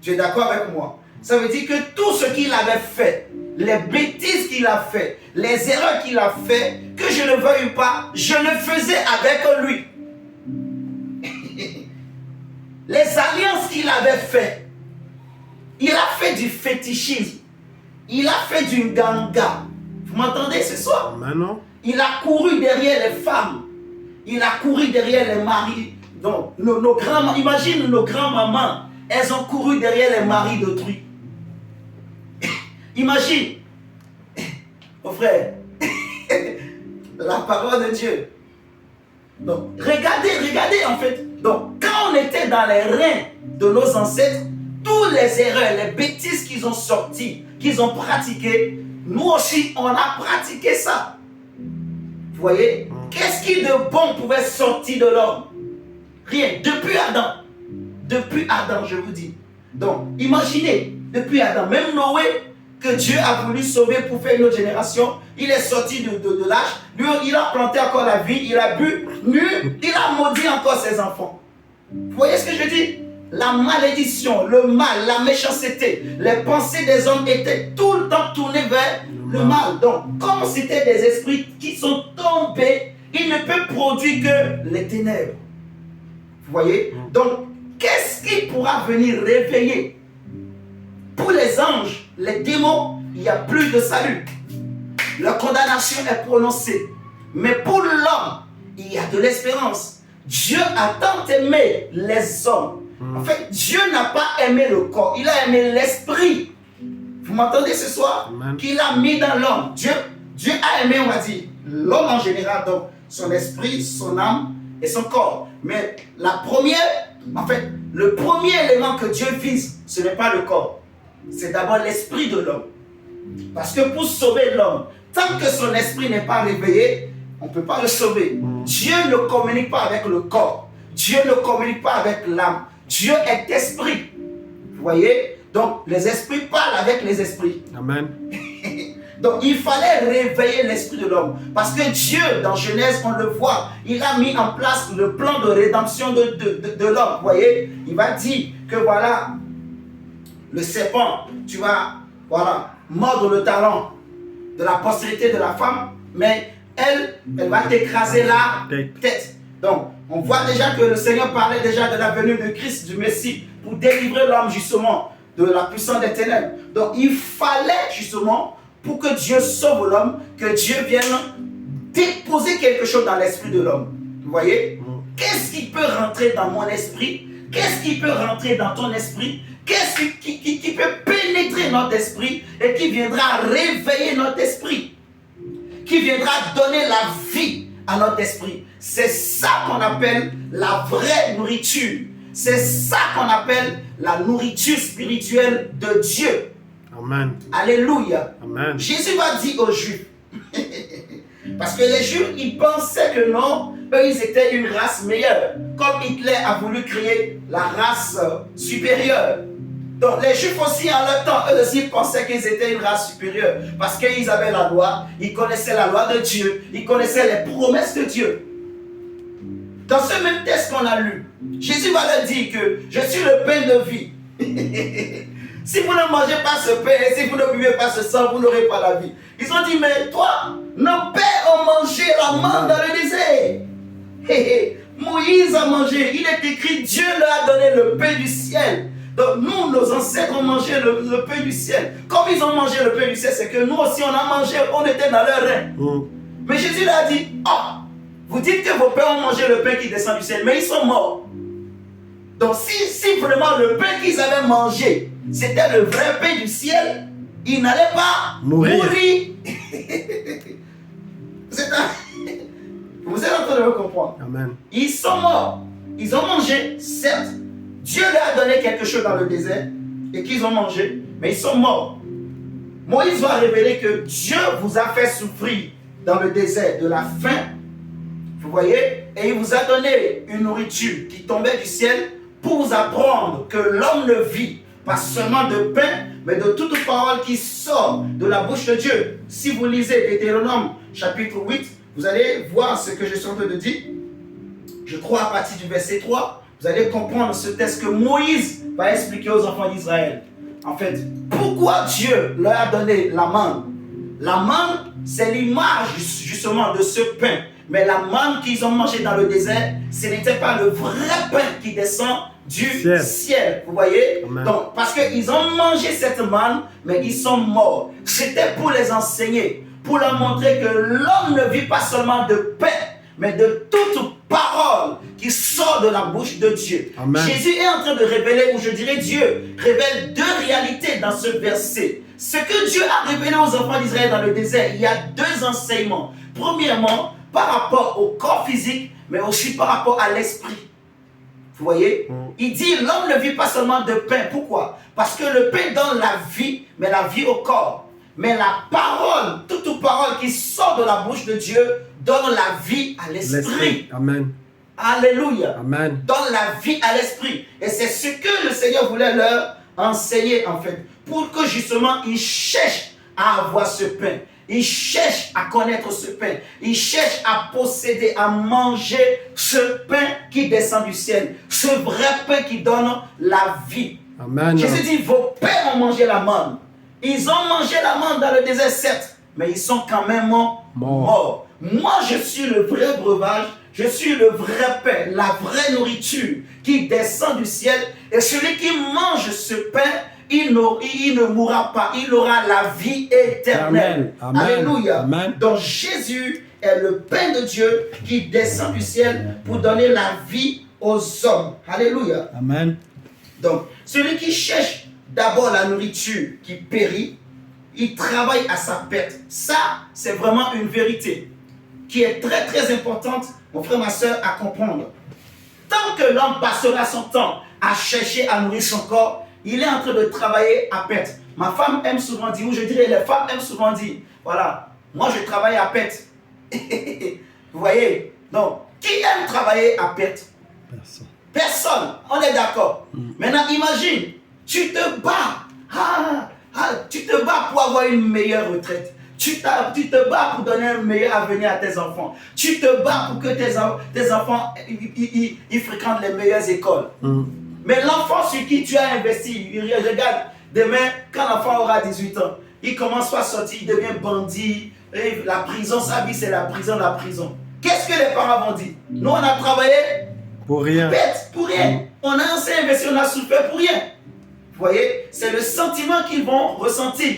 Tu es d'accord avec moi? Ça veut dire que tout ce qu'il avait fait, les bêtises qu'il a fait, les erreurs qu'il a fait, que je ne veuille pas, je le faisais avec lui. Les alliances qu'il avait fait, il a fait du fétichisme, il a fait du ganga. Vous m'entendez ce soir? Maintenant. Il a couru derrière les femmes, il a couru derrière les maris. Donc, imagine nos grands-mamans, elles ont couru derrière les maris d'autrui. Imagine, mon frère, la parole de Dieu. Donc, regardez en fait. Donc, quand on était dans les reins de nos ancêtres, toutes les erreurs, les bêtises qu'ils ont sorties, qu'ils ont pratiquées, nous aussi, on a pratiqué ça. Vous voyez? Qu'est-ce qui de bon pouvait sortir de l'homme? Rien. Depuis Adam, je vous dis. Donc, imaginez, depuis Adam, même Noé, que Dieu a voulu sauver pour faire une autre génération, il est sorti de l'âge, lui, il a planté encore la vie, il a bu, il a maudit encore ses enfants. Vous voyez ce que je dis? La malédiction, le mal, la méchanceté, les pensées des hommes étaient tout le temps tournées vers le mal. Donc, comme c'était des esprits qui sont tombés, ils ne peuvent produire que les ténèbres. Vous voyez? Donc, qu'est-ce qui pourra venir réveiller? Pour les anges, les démons, il n'y a plus de salut. La condamnation est prononcée. Mais pour l'homme, il y a de l'espérance. Dieu a tant aimé les hommes. En fait, Dieu n'a pas aimé le corps, il a aimé l'esprit. Vous m'entendez ce soir? Qu'il a mis dans l'homme. Dieu a aimé, on va dire, l'homme en général, donc son esprit, son âme et son corps. Mais le premier élément que Dieu vise, ce n'est pas le corps. C'est d'abord l'esprit de l'homme. Parce que pour sauver l'homme, tant que son esprit n'est pas réveillé, on ne peut pas le sauver. Dieu ne communique pas avec le corps. Dieu ne communique pas avec l'âme. Dieu est esprit. Vous voyez? Donc, les esprits parlent avec les esprits. Amen. Donc, il fallait réveiller l'esprit de l'homme. Parce que Dieu, dans Genèse, on le voit, il a mis en place le plan de rédemption de l'homme. Vous voyez, il va dire que voilà, le serpent, tu vas, voilà, mordre le talon de la postérité de la femme, mais elle va t'écraser la tête. Donc, on voit déjà que le Seigneur parlait déjà de la venue de Christ, du Messie, pour délivrer l'homme justement de la puissance des ténèbres. Donc, il fallait justement, pour que Dieu sauve l'homme, que Dieu vienne déposer quelque chose dans l'esprit de l'homme. Vous voyez? Qu'est-ce qui peut rentrer dans mon esprit? Qu'est-ce qui peut rentrer dans ton esprit? Qu'est-ce qui peut pénétrer notre esprit et qui viendra réveiller notre esprit? Qui viendra donner la vie à notre esprit? C'est ça qu'on appelle la vraie nourriture. C'est ça qu'on appelle la nourriture spirituelle de Dieu. Amen. Alléluia. Amen. Jésus va dire aux Juifs, parce que les Juifs, ils pensaient que non, eux, ils étaient une race meilleure. Comme Hitler a voulu créer la race supérieure. Donc les Juifs aussi, en leur temps, eux aussi pensaient qu'ils étaient une race supérieure. Parce qu'ils avaient la loi, ils connaissaient la loi de Dieu, ils connaissaient les promesses de Dieu. Dans ce même texte qu'on a lu, Jésus va leur dire que je suis le pain de vie. Si vous ne mangez pas ce pain, et si vous ne buvez pas ce sang, vous n'aurez pas la vie. Ils ont dit, mais toi, nos pères ont mangé la manne dans le désert. Moïse a mangé, il est écrit, Dieu leur a donné le pain du ciel. Donc nous, nos ancêtres ont mangé le pain du ciel. Comme ils ont mangé le pain du ciel, c'est que nous aussi on a mangé, on était dans leur rein. Mais Jésus leur a dit, oh, vous dites que vos pères ont mangé le pain qui descend du ciel, mais ils sont morts. Donc si vraiment le pain qu'ils avaient mangé, c'était le vrai pain du ciel, ils n'allaient pas mourir. Vous êtes en train de me comprendre. Amen. Ils sont morts. Ils ont mangé, certes. Dieu leur a donné quelque chose dans le désert et qu'ils ont mangé, mais ils sont morts. Moïse va révéler que Dieu vous a fait souffrir dans le désert de la faim. Vous voyez? Et il vous a donné une nourriture qui tombait du ciel pour vous apprendre que l'homme ne vit pas seulement de pain, mais de toute parole qui sort de la bouche de Dieu. Si vous lisez Deutéronome chapitre 8, vous allez voir ce que je suis en train de dire. Je crois à partir du verset 3, vous allez comprendre ce texte que Moïse va expliquer aux enfants d'Israël. En fait, pourquoi Dieu leur a donné la manne? La manne, c'est l'image justement de ce pain. Mais la manne qu'ils ont mangée dans le désert, ce n'était pas le vrai pain qui descend du ciel. Vous voyez? Amen. Donc, parce qu'ils ont mangé cette manne, mais ils sont morts. C'était pour les enseigner, pour leur montrer que l'homme ne vit pas seulement de pain, mais de toute parole qui sort de la bouche de Dieu. Amen. Jésus est en train de révéler, ou je dirais Dieu, révèle deux réalités dans ce verset. Ce que Dieu a révélé aux enfants d'Israël dans le désert, il y a deux enseignements. Premièrement, par rapport au corps physique, mais aussi par rapport à l'esprit. Vous voyez? Il dit, l'homme ne vit pas seulement de pain. Pourquoi? Parce que le pain donne la vie, mais la vie au corps. Mais la parole, toute parole qui sort de la bouche de Dieu, donne la vie à l'esprit. Amen. Alléluia. Amen. Donne la vie à l'esprit. Et c'est ce que le Seigneur voulait leur enseigner en fait. Pour que justement ils cherchent à avoir ce pain. Ils cherchent à connaître ce pain. Ils cherchent à posséder, à manger ce pain qui descend du ciel. Ce vrai pain qui donne la vie. Amen. Jésus dit, vos pères ont mangé la manne. Ils ont mangé la manne dans le désert, certes, mais ils sont quand même morts. Moi, je suis le vrai breuvage, je suis le vrai pain, la vraie nourriture qui descend du ciel. Et celui qui mange ce pain, il ne mourra pas, il aura la vie éternelle. Amen. Alléluia. Amen. Donc Jésus est le pain de Dieu qui descend du ciel pour donner la vie aux hommes. Alléluia. Amen. Donc, celui qui cherche d'abord la nourriture qui périt, il travaille à sa perte. Ça, c'est vraiment une vérité qui est très très importante, mon frère, ma soeur, à comprendre. Tant que l'homme passera son temps à chercher à nourrir son corps, il est en train de travailler à perte. Ma femme aime souvent dire, ou je dirais les femmes aiment souvent dire, voilà, moi je travaille à perte. Vous voyez? Donc, qui aime travailler à perte? Personne. Personne, on est d'accord. Maintenant, imagine, tu te bats Tu te bats pour avoir une meilleure retraite. Tu te bats pour donner un meilleur avenir à tes enfants. Tu te bats pour que tes enfants ils fréquentent les meilleures écoles. Mais l'enfant sur qui tu as investi, regarde, demain, quand l'enfant aura 18 ans, il commence à sortir, il devient bandit. Et la prison, sa vie, c'est la prison. Qu'est-ce que les parents vont dire? Nous, on a travaillé pour rien. Bête, pour rien. On a investi, on a souffert pour rien. Vous voyez? C'est le sentiment qu'ils vont ressentir.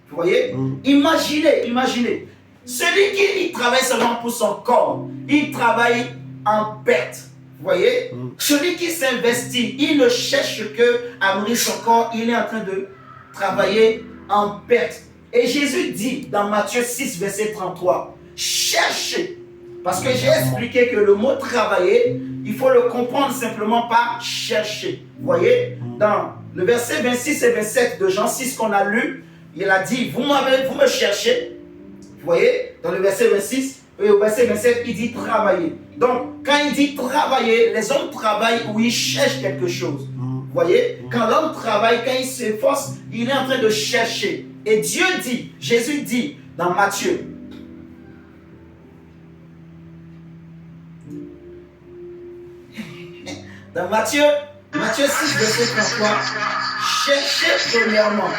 Vous voyez? Imaginez. Celui qui travaille seulement pour son corps, il travaille en perte. Vous voyez? Celui qui s'investit, il ne cherche que à nourrir son corps, il est en train de travailler en perte. Et Jésus dit dans Matthieu 6, verset 33, cherchez. Parce que j'ai expliqué que le mot travailler, il faut le comprendre simplement par chercher. Vous voyez? Dans le verset 26 et 27 de Jean 6 qu'on a lu, il a dit, vous me cherchez. Vous voyez? Dans le verset 26 et au verset 27, il dit travailler. Donc, quand il dit travailler, les hommes travaillent où ils cherchent quelque chose. Vous voyez? Quand l'homme travaille, quand il s'efforce, il est en train de chercher. Et Dieu dit, Jésus dit dans Matthieu, dans Matthieu 6, verset 33, cherchez premièrement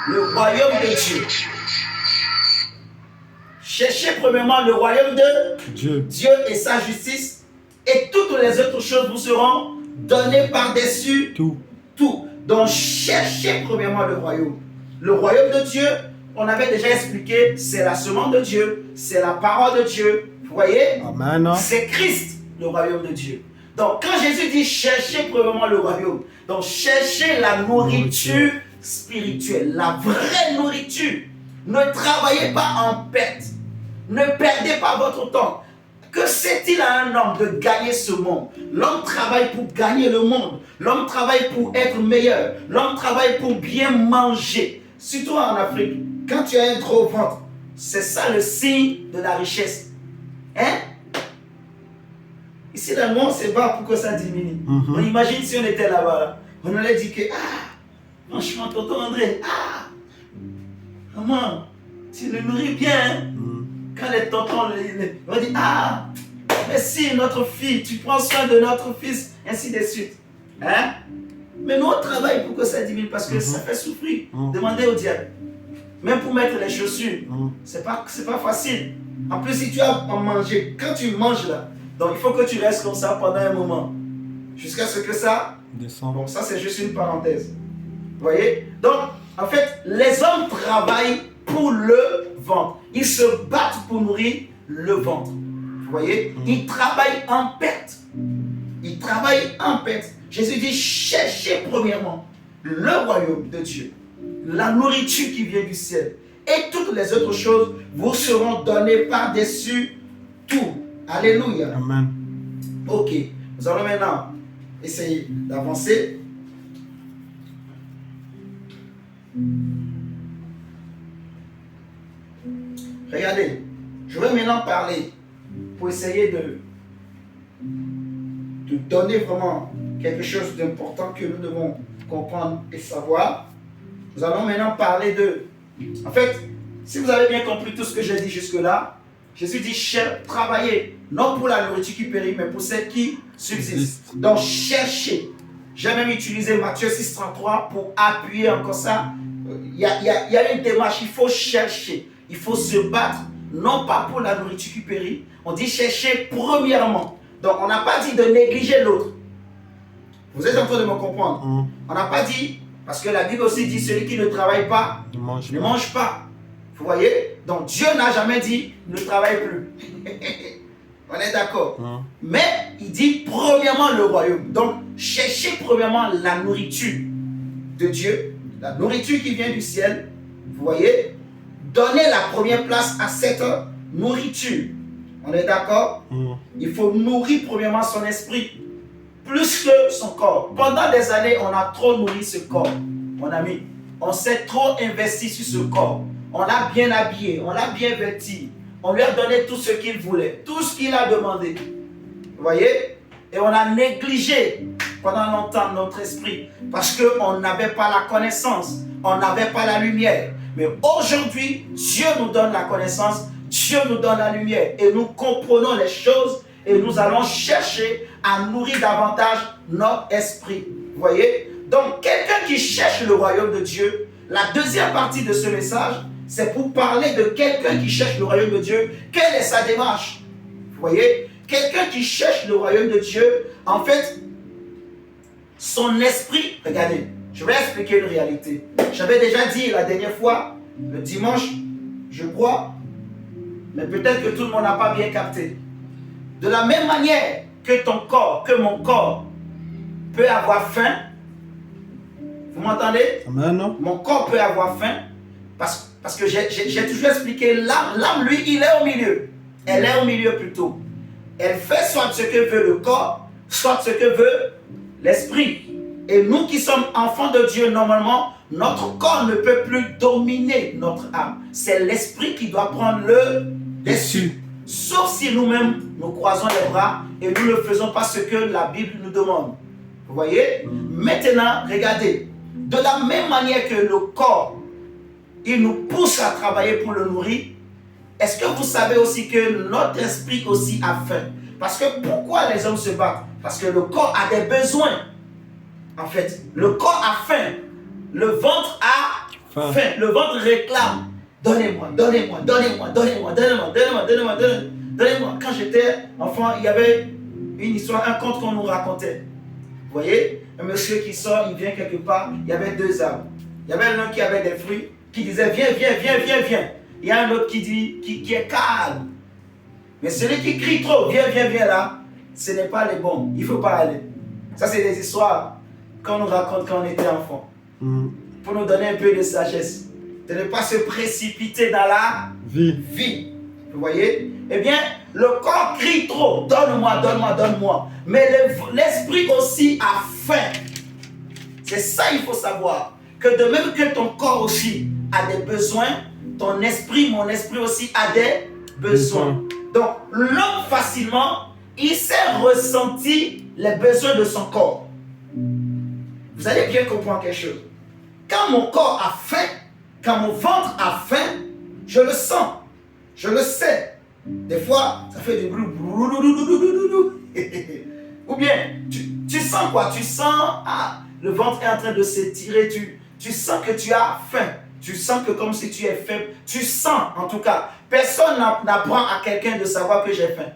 le royaume de Dieu. Cherchez premièrement le royaume de Dieu et sa justice, et toutes les autres choses vous seront données par-dessus tout. Donc cherchez premièrement le royaume. Le royaume de Dieu, on avait déjà expliqué, c'est la semence de Dieu, c'est la parole de Dieu. Vous voyez? C'est Christ, le royaume de Dieu. Donc, quand Jésus dit cherchez premièrement le royaume, donc cherchez la nourriture spirituelle, la vraie nourriture. Ne travaillez pas en perte. Ne perdez pas votre temps. Que sait-il à un homme de gagner ce monde? L'homme travaille pour gagner le monde. L'homme travaille pour être meilleur. L'homme travaille pour bien manger. Surtout en Afrique, quand tu as un gros ventre, c'est ça le signe de la richesse. Hein? Ici, dans le monde, on se bat pour que ça diminue. On imagine si on était là-bas. On allait dire que, franchement, tonton André, maman, tu le nourris bien. Hein? Quand les tontons, on dit, merci notre fille, tu prends soin de notre fils, ainsi de suite. Hein? Mais nous, on travaille pour que ça diminue parce que ça fait souffrir. Demandez au diable. Même pour mettre les chaussures, c'est pas facile. En plus, si tu as à manger, quand tu manges là, donc il faut que tu restes comme ça pendant un moment. Jusqu'à ce que ça descende. Donc ça, c'est juste une parenthèse. Vous voyez? Donc, en fait, les hommes travaillent pour le ventre. Ils se battent pour nourrir le ventre. Vous voyez? Ils travaillent en perte. Ils travaillent en perte. Jésus dit, cherchez premièrement le royaume de Dieu, la nourriture qui vient du ciel, et toutes les autres choses vous seront données par-dessus tout. Alléluia. Amen. Ok, nous allons maintenant essayer d'avancer. Regardez, je vais maintenant parler pour essayer de donner vraiment quelque chose d'important que nous devons comprendre et savoir. Nous allons maintenant parler de... En fait, si vous avez bien compris tout ce que j'ai dit jusque-là, Jésus dit travailler, non pour la nourriture qui périt, mais pour celle qui subsiste. Donc cherchez. J'ai même utilisé Matthieu 6,33 pour appuyer encore ça. Il y a une démarche, il faut chercher. Il faut se battre, non pas pour la nourriture qui périt. On dit chercher premièrement. Donc on n'a pas dit de négliger l'autre. Vous êtes en train de me comprendre. On n'a pas dit, parce que la Bible aussi dit celui qui ne travaille pas ne mange pas. Vous voyez? Donc Dieu n'a jamais dit ne travaille plus. On est d'accord. Mais il dit premièrement le royaume. Donc cherchez premièrement la nourriture de Dieu, la nourriture qui vient du ciel. Vous voyez? Donnez la première place à cette nourriture. On est d'accord? Il faut nourrir premièrement son esprit plus que son corps. Pendant des années, on a trop nourri ce corps, mon ami. On s'est trop investi sur ce corps. On l'a bien habillé, on l'a bien vêti. On lui a donné tout ce qu'il voulait, tout ce qu'il a demandé. Vous voyez? Et on a négligé pendant longtemps notre esprit parce qu'on n'avait pas la connaissance, on n'avait pas la lumière. Mais aujourd'hui, Dieu nous donne la connaissance, Dieu nous donne la lumière et nous comprenons les choses et nous allons chercher à nourrir davantage notre esprit. Vous voyez? Donc, quelqu'un qui cherche le royaume de Dieu, la deuxième partie de ce message, c'est pour parler de quelqu'un qui cherche le royaume de Dieu. Quelle est sa démarche? Vous voyez? Quelqu'un qui cherche le royaume de Dieu, en fait, son esprit, regardez, je vais expliquer une réalité. J'avais déjà dit la dernière fois, le dimanche, je crois, mais peut-être que tout le monde n'a pas bien capté. De la même manière que ton corps, que mon corps peut avoir faim, vous m'entendez? Amen. Mon corps peut avoir faim, parce que j'ai toujours expliqué, l'âme, lui, il est au milieu. Elle est au milieu plutôt. Elle fait soit ce que veut le corps, soit ce que veut l'esprit. Et nous qui sommes enfants de Dieu, normalement, notre corps ne peut plus dominer notre âme. C'est l'esprit qui doit prendre le dessus. Sauf si nous-mêmes, nous croisons les bras et nous ne faisons pas ce que la Bible nous demande. Vous voyez? Maintenant, regardez. De la même manière que le corps, il nous pousse à travailler pour le nourrir, est-ce que vous savez aussi que notre esprit aussi a faim? Parce que pourquoi les hommes se battent? Parce que le corps a des besoins. En fait, le corps a faim. Le ventre a faim. Le ventre réclame. Donnez-moi, donnez-moi, donnez-moi, donnez-moi, donnez-moi, donnez-moi, donnez-moi, donnez-moi. Quand j'étais enfant, il y avait une histoire, un conte qu'on nous racontait. Vous voyez? Un monsieur qui sort, il vient quelque part, il y avait deux arbres. Il y avait l'un qui avait des fruits, qui disait viens, viens, viens, viens, viens. Il y a un autre qui dit, qui est calme. Mais celui qui crie trop, viens, viens, viens là, ce n'est pas les bons. Il ne faut pas aller. Ça, c'est des histoires qu'on nous raconte quand on était enfant. Pour nous donner un peu de sagesse. De ne pas se précipiter dans la vie. Vous voyez? Eh bien, le corps crie trop. Donne-moi, donne-moi, donne-moi. Mais l'esprit aussi a faim. C'est ça, il faut savoir. Que de même que ton corps aussi a des besoins, ton esprit, mon esprit aussi a des besoins. Donc, l'homme facilement, il sait ressentir les besoins de son corps. Vous allez bien comprendre quelque chose. Quand mon corps a faim, quand mon ventre a faim, je le sens, je le sais. Des fois, ça fait du bruit. Ou bien, tu sens quoi? Tu sens, le ventre est en train de s'étirer, tu sens que tu as faim. Tu sens que comme si tu es faible. Tu sens, en tout cas. Personne n'apprend à quelqu'un de savoir que j'ai faim.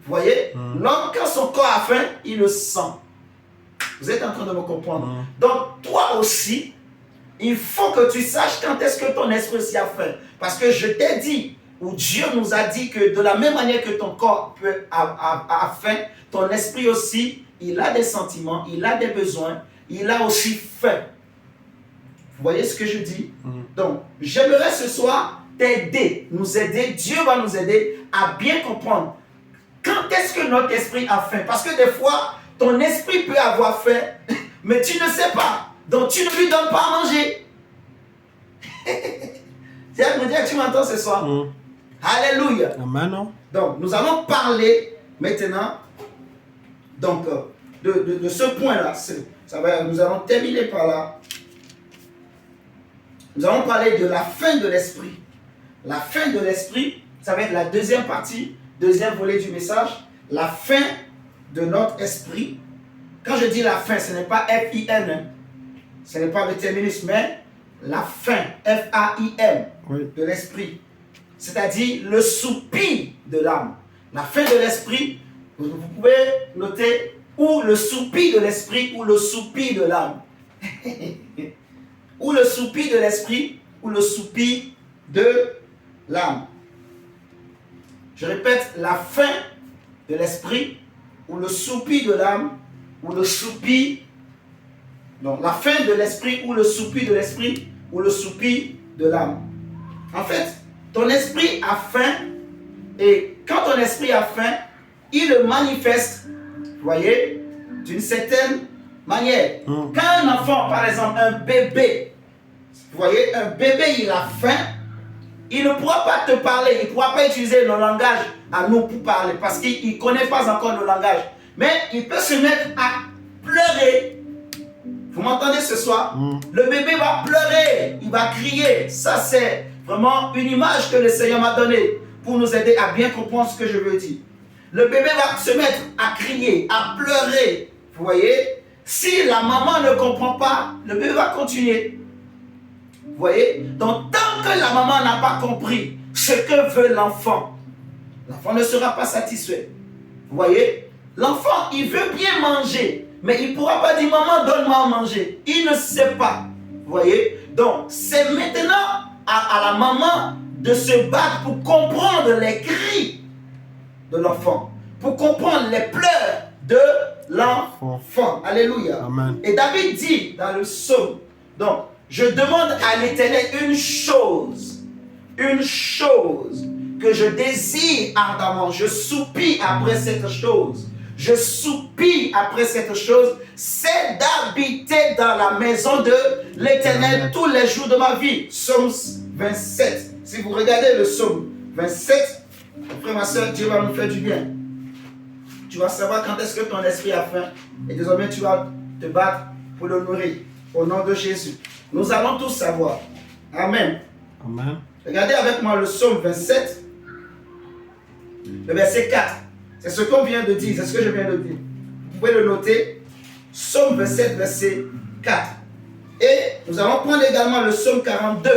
Vous voyez? L'homme, quand son corps a faim, il le sent. Vous êtes en train de me comprendre? Donc, toi aussi, il faut que tu saches quand est-ce que ton esprit aussi a faim. Parce que je t'ai dit, ou Dieu nous a dit que de la même manière que ton corps a faim, ton esprit aussi, il a des sentiments, il a des besoins, il a aussi faim. Vous voyez ce que je dis? Donc, j'aimerais ce soir t'aider, nous aider. Dieu va nous aider à bien comprendre quand est-ce que notre esprit a faim. Parce que des fois, ton esprit peut avoir faim, mais tu ne sais pas. Donc, tu ne lui donnes pas à manger. Tiens, me dire que tu m'entends ce soir. Alléluia. Amen. Donc, nous allons parler maintenant donc, de ce point-là. Nous allons terminer par là. Nous allons parler de la fin de l'esprit. La fin de l'esprit, ça va être la deuxième partie, deuxième volet du message. La fin de notre esprit. Quand je dis la fin, ce n'est pas F-I-N. Hein. Ce n'est pas le terminus, mais la fin, F-A-I-M, de l'esprit. C'est-à-dire le soupir de l'âme. La fin de l'esprit, vous pouvez noter ou le soupir de l'esprit ou le soupir de l'âme. Ou le soupir de l'esprit, ou le soupir de l'âme. Je répète, la fin de l'esprit, ou le soupir de l'âme, ou le soupir. Donc, la fin de l'esprit, ou le soupir de l'esprit, ou le soupir de l'âme. En fait, ton esprit a faim, et quand ton esprit a faim, il le manifeste, vous voyez, d'une certaine manière. Quand un enfant, par exemple, un bébé, vous voyez, un bébé, il a faim, il ne pourra pas te parler, il ne pourra pas utiliser le langage à nous pour parler, parce qu'il ne connaît pas encore le langage. Mais il peut se mettre à pleurer. Vous m'entendez ce soir? Le bébé va pleurer, il va crier. Ça, c'est vraiment une image que le Seigneur m'a donnée pour nous aider à bien comprendre ce que je veux dire. Le bébé va se mettre à crier, à pleurer. Vous voyez? Si la maman ne comprend pas, le bébé va continuer. Vous voyez? Donc, tant que la maman n'a pas compris ce que veut l'enfant, l'enfant ne sera pas satisfait. Vous voyez? L'enfant, il veut bien manger, mais il ne pourra pas dire, maman, donne-moi à manger. Il ne sait pas. Vous voyez? Donc, c'est maintenant à la maman de se battre pour comprendre les cris de l'enfant, pour comprendre les pleurs de l'enfant. Alléluia. Amen. Et David dit dans le psaume, donc, je demande à l'Éternel une chose que je désire ardemment, je soupire après cette chose. Je soupire après cette chose, c'est d'habiter dans la maison de l'Éternel tous les jours de ma vie. Psaume 27. Si vous regardez le psaume 27, frère, ma soeur, Dieu va nous faire du bien. Tu vas savoir quand est-ce que ton esprit a faim. Et désormais, tu vas te battre pour le nourrir. Au nom de Jésus. Nous allons tous savoir. Amen. Amen. Regardez avec moi le psaume 27, le verset 4. C'est ce qu'on vient de dire, c'est ce que je viens de dire. Vous pouvez le noter. Psaume 27, verset 4. Et nous allons prendre également le psaume 42,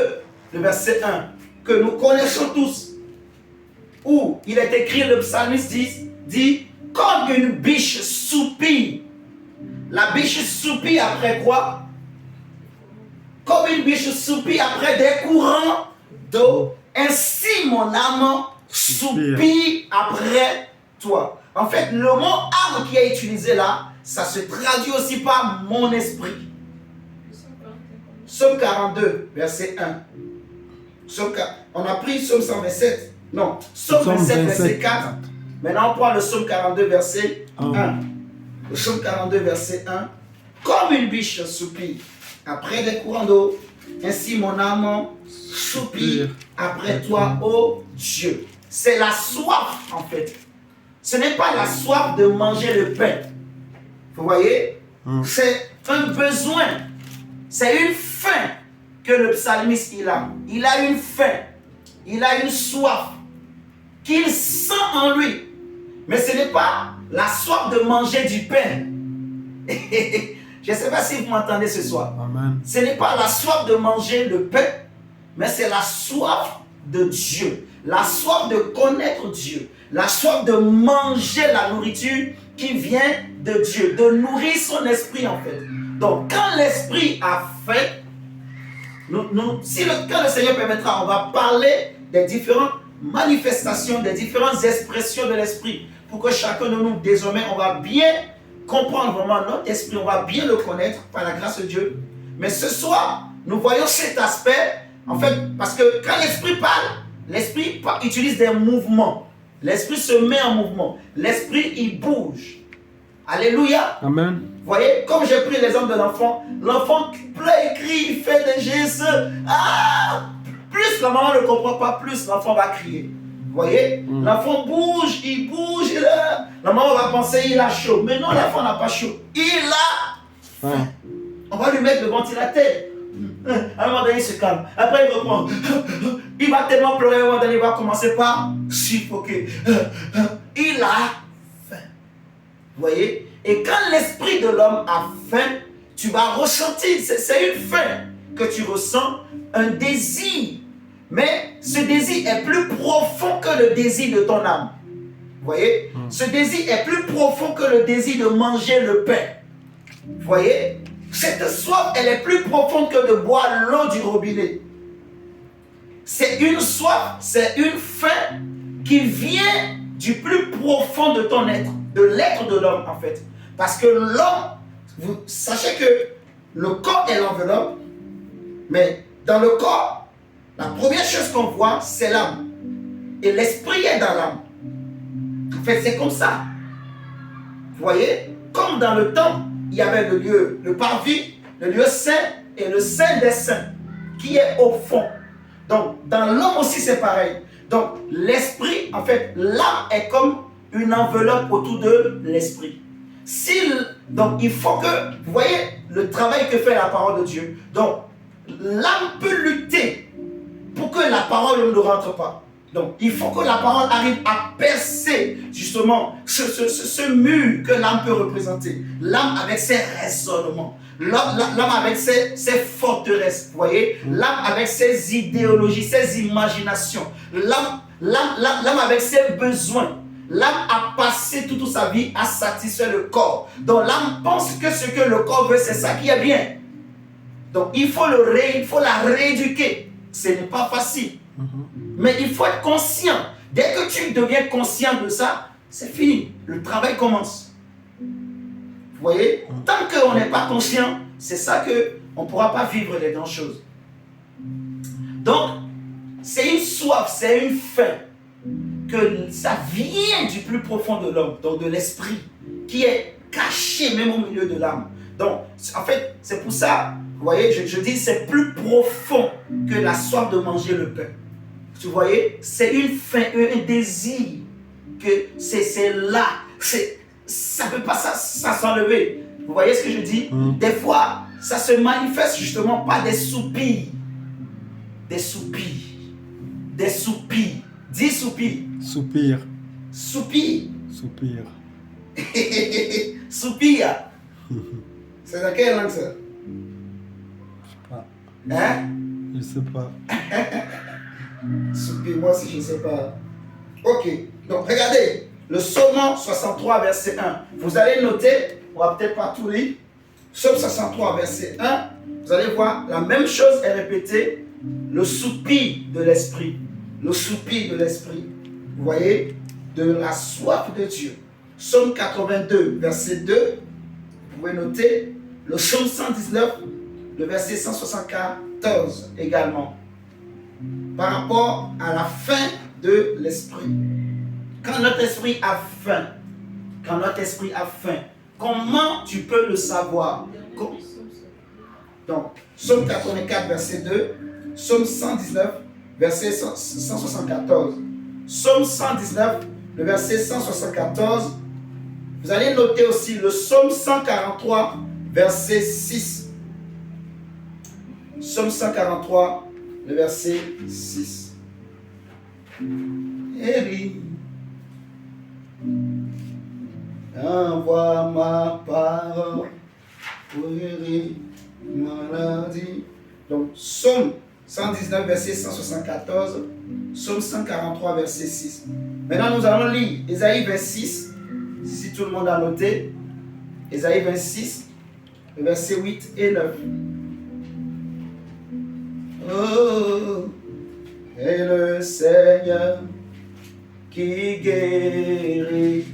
le verset 1, que nous connaissons tous. Où il est écrit, le psalmiste dit comme une biche soupire. La biche soupire après quoi? Comme une biche soupire après des courants d'eau. Ainsi mon âme soupire après toi. En fait, le mot âme qui est utilisé là, ça se traduit aussi par mon esprit. Psaume 42, verset 1. On a pris Psaume 127. Non, Psaume 27, verset 4. Maintenant, on prend le Psaume 42, verset 1. Le Psaume 42, verset 1. Comme une biche soupire après des courants d'eau, ainsi mon âme soupire après toi, ô Dieu. C'est la soif, en fait. Ce n'est pas la soif de manger le pain. Vous voyez? C'est un besoin. C'est une faim que le psalmiste il a. Il a une faim. Il a une soif qu'il sent en lui. Mais ce n'est pas la soif de manger du pain. Je ne sais pas si vous m'entendez ce soir. Amen. Ce n'est pas la soif de manger le pain, mais c'est la soif de Dieu. La soif de connaître Dieu. La soif de manger la nourriture qui vient de Dieu. De nourrir son esprit en fait. Donc quand l'esprit a faim, quand le Seigneur permettra, on va parler des différentes manifestations, des différentes expressions de l'esprit. Pour que chacun de nous, désormais, on va bien comprendre vraiment notre esprit, on va bien le connaître par la grâce de Dieu. Mais ce soir, nous voyons cet aspect, en fait, parce que quand l'esprit parle, l'esprit utilise des mouvements. L'esprit se met en mouvement. L'esprit, il bouge. Alléluia. Amen. Vous voyez, comme j'ai pris l'exemple de l'enfant, l'enfant pleure, il crie, il fait des gestes. Ah! Plus la maman ne comprend pas, plus l'enfant va crier. Vous voyez, l'enfant bouge, il bouge. La maman va penser il a chaud. Mais non, l'enfant n'a pas chaud. Il a faim. On va lui mettre le ventilateur. À un moment donné, il se calme. Après, il reprend. Il va tellement pleurer, à un moment donné, il va commencer par suffoquer. Il a faim. Vous voyez? Et quand l'esprit de l'homme a faim, tu vas ressentir, c'est une faim que tu ressens, un désir. Mais ce désir est plus profond que le désir de ton âme. Vous voyez? Ce désir est plus profond que le désir de manger le pain. Vous voyez? Cette soif, elle est plus profonde que de boire l'eau du robinet. C'est une soif, c'est une faim qui vient du plus profond de ton être, de l'être de l'homme en fait. Parce que l'homme, vous sachez que le corps est l'enveloppe, mais dans le corps, la première chose qu'on voit, c'est l'âme. Et l'esprit est dans l'âme. En fait, c'est comme ça. Vous voyez? Comme dans le temple, il y avait le lieu, le parvis, le lieu saint et le saint des saints, qui est au fond. Donc, dans l'homme aussi, c'est pareil. Donc, l'esprit, en fait, l'âme est comme une enveloppe autour de l'esprit. Donc, il faut que, vous voyez, le travail que fait la parole de Dieu. Donc, l'âme peut lutter pour que la parole ne rentre pas. Donc, il faut que la parole arrive à percer, justement, ce mur que l'âme peut représenter. L'âme avec ses raisonnements. L'âme avec ses forteresses, vous voyez. L'âme avec ses idéologies, ses imaginations. L'âme avec ses besoins. L'âme a passé toute sa vie à satisfaire le corps. Donc l'âme pense que ce que le corps veut, c'est ça qui est bien. Donc il faut la rééduquer. Ce n'est pas facile. Mais il faut être conscient. Dès que tu deviens conscient de ça, c'est fini. Le travail commence. Vous voyez? Tant qu'on n'est pas conscient, c'est ça qu'on ne pourra pas vivre les grandes choses. Donc, c'est une soif, c'est une faim. Que ça vient du plus profond de l'homme, donc de l'esprit, qui est caché même au milieu de l'âme. Donc, en fait, c'est pour ça, vous voyez, je dis c'est plus profond que la soif de manger le pain. Vous voyez, c'est une faim, un désir, que c'est là, ça ne peut pas ça s'enlever. Vous voyez ce que je dis? Des fois, ça se manifeste justement par des soupirs. Des soupirs. Des soupirs. 10 soupirs. Soupir. Soupir. Soupir. Soupir. C'est dans quelle langue ça? Je sais pas. Hein? Je sais pas. Soupir, moi aussi je ne sais pas. Ok. Donc regardez. Le Psaume 63 verset 1. Vous allez noter. On va peut-être pas tout lire. Psaume 63 verset 1. Vous allez voir. La même chose est répétée. Le soupir de l'esprit. Le soupir de l'esprit. Vous voyez, de la soif de Dieu. Psaume 82, verset 2. Vous pouvez noter. Le psaume 119, le verset 174 également. Par rapport à la faim de l'esprit. Quand notre esprit a faim, comment tu peux le savoir? Donc, psaume 84, verset 2. Psaume 119, verset 174. Psaume 119, le verset 174. Vous allez noter aussi le psaume 143, verset 6. Psaume 143, le verset 6. Élie, envoie ma parole pour guérir maladie. Donc, psaume 119, verset 174, psaume 143, verset 6. Maintenant, nous allons lire Ésaïe 26, si tout le monde a noté. Ésaïe 26, le verset 8 et 9. Oh, et le Seigneur qui guérit.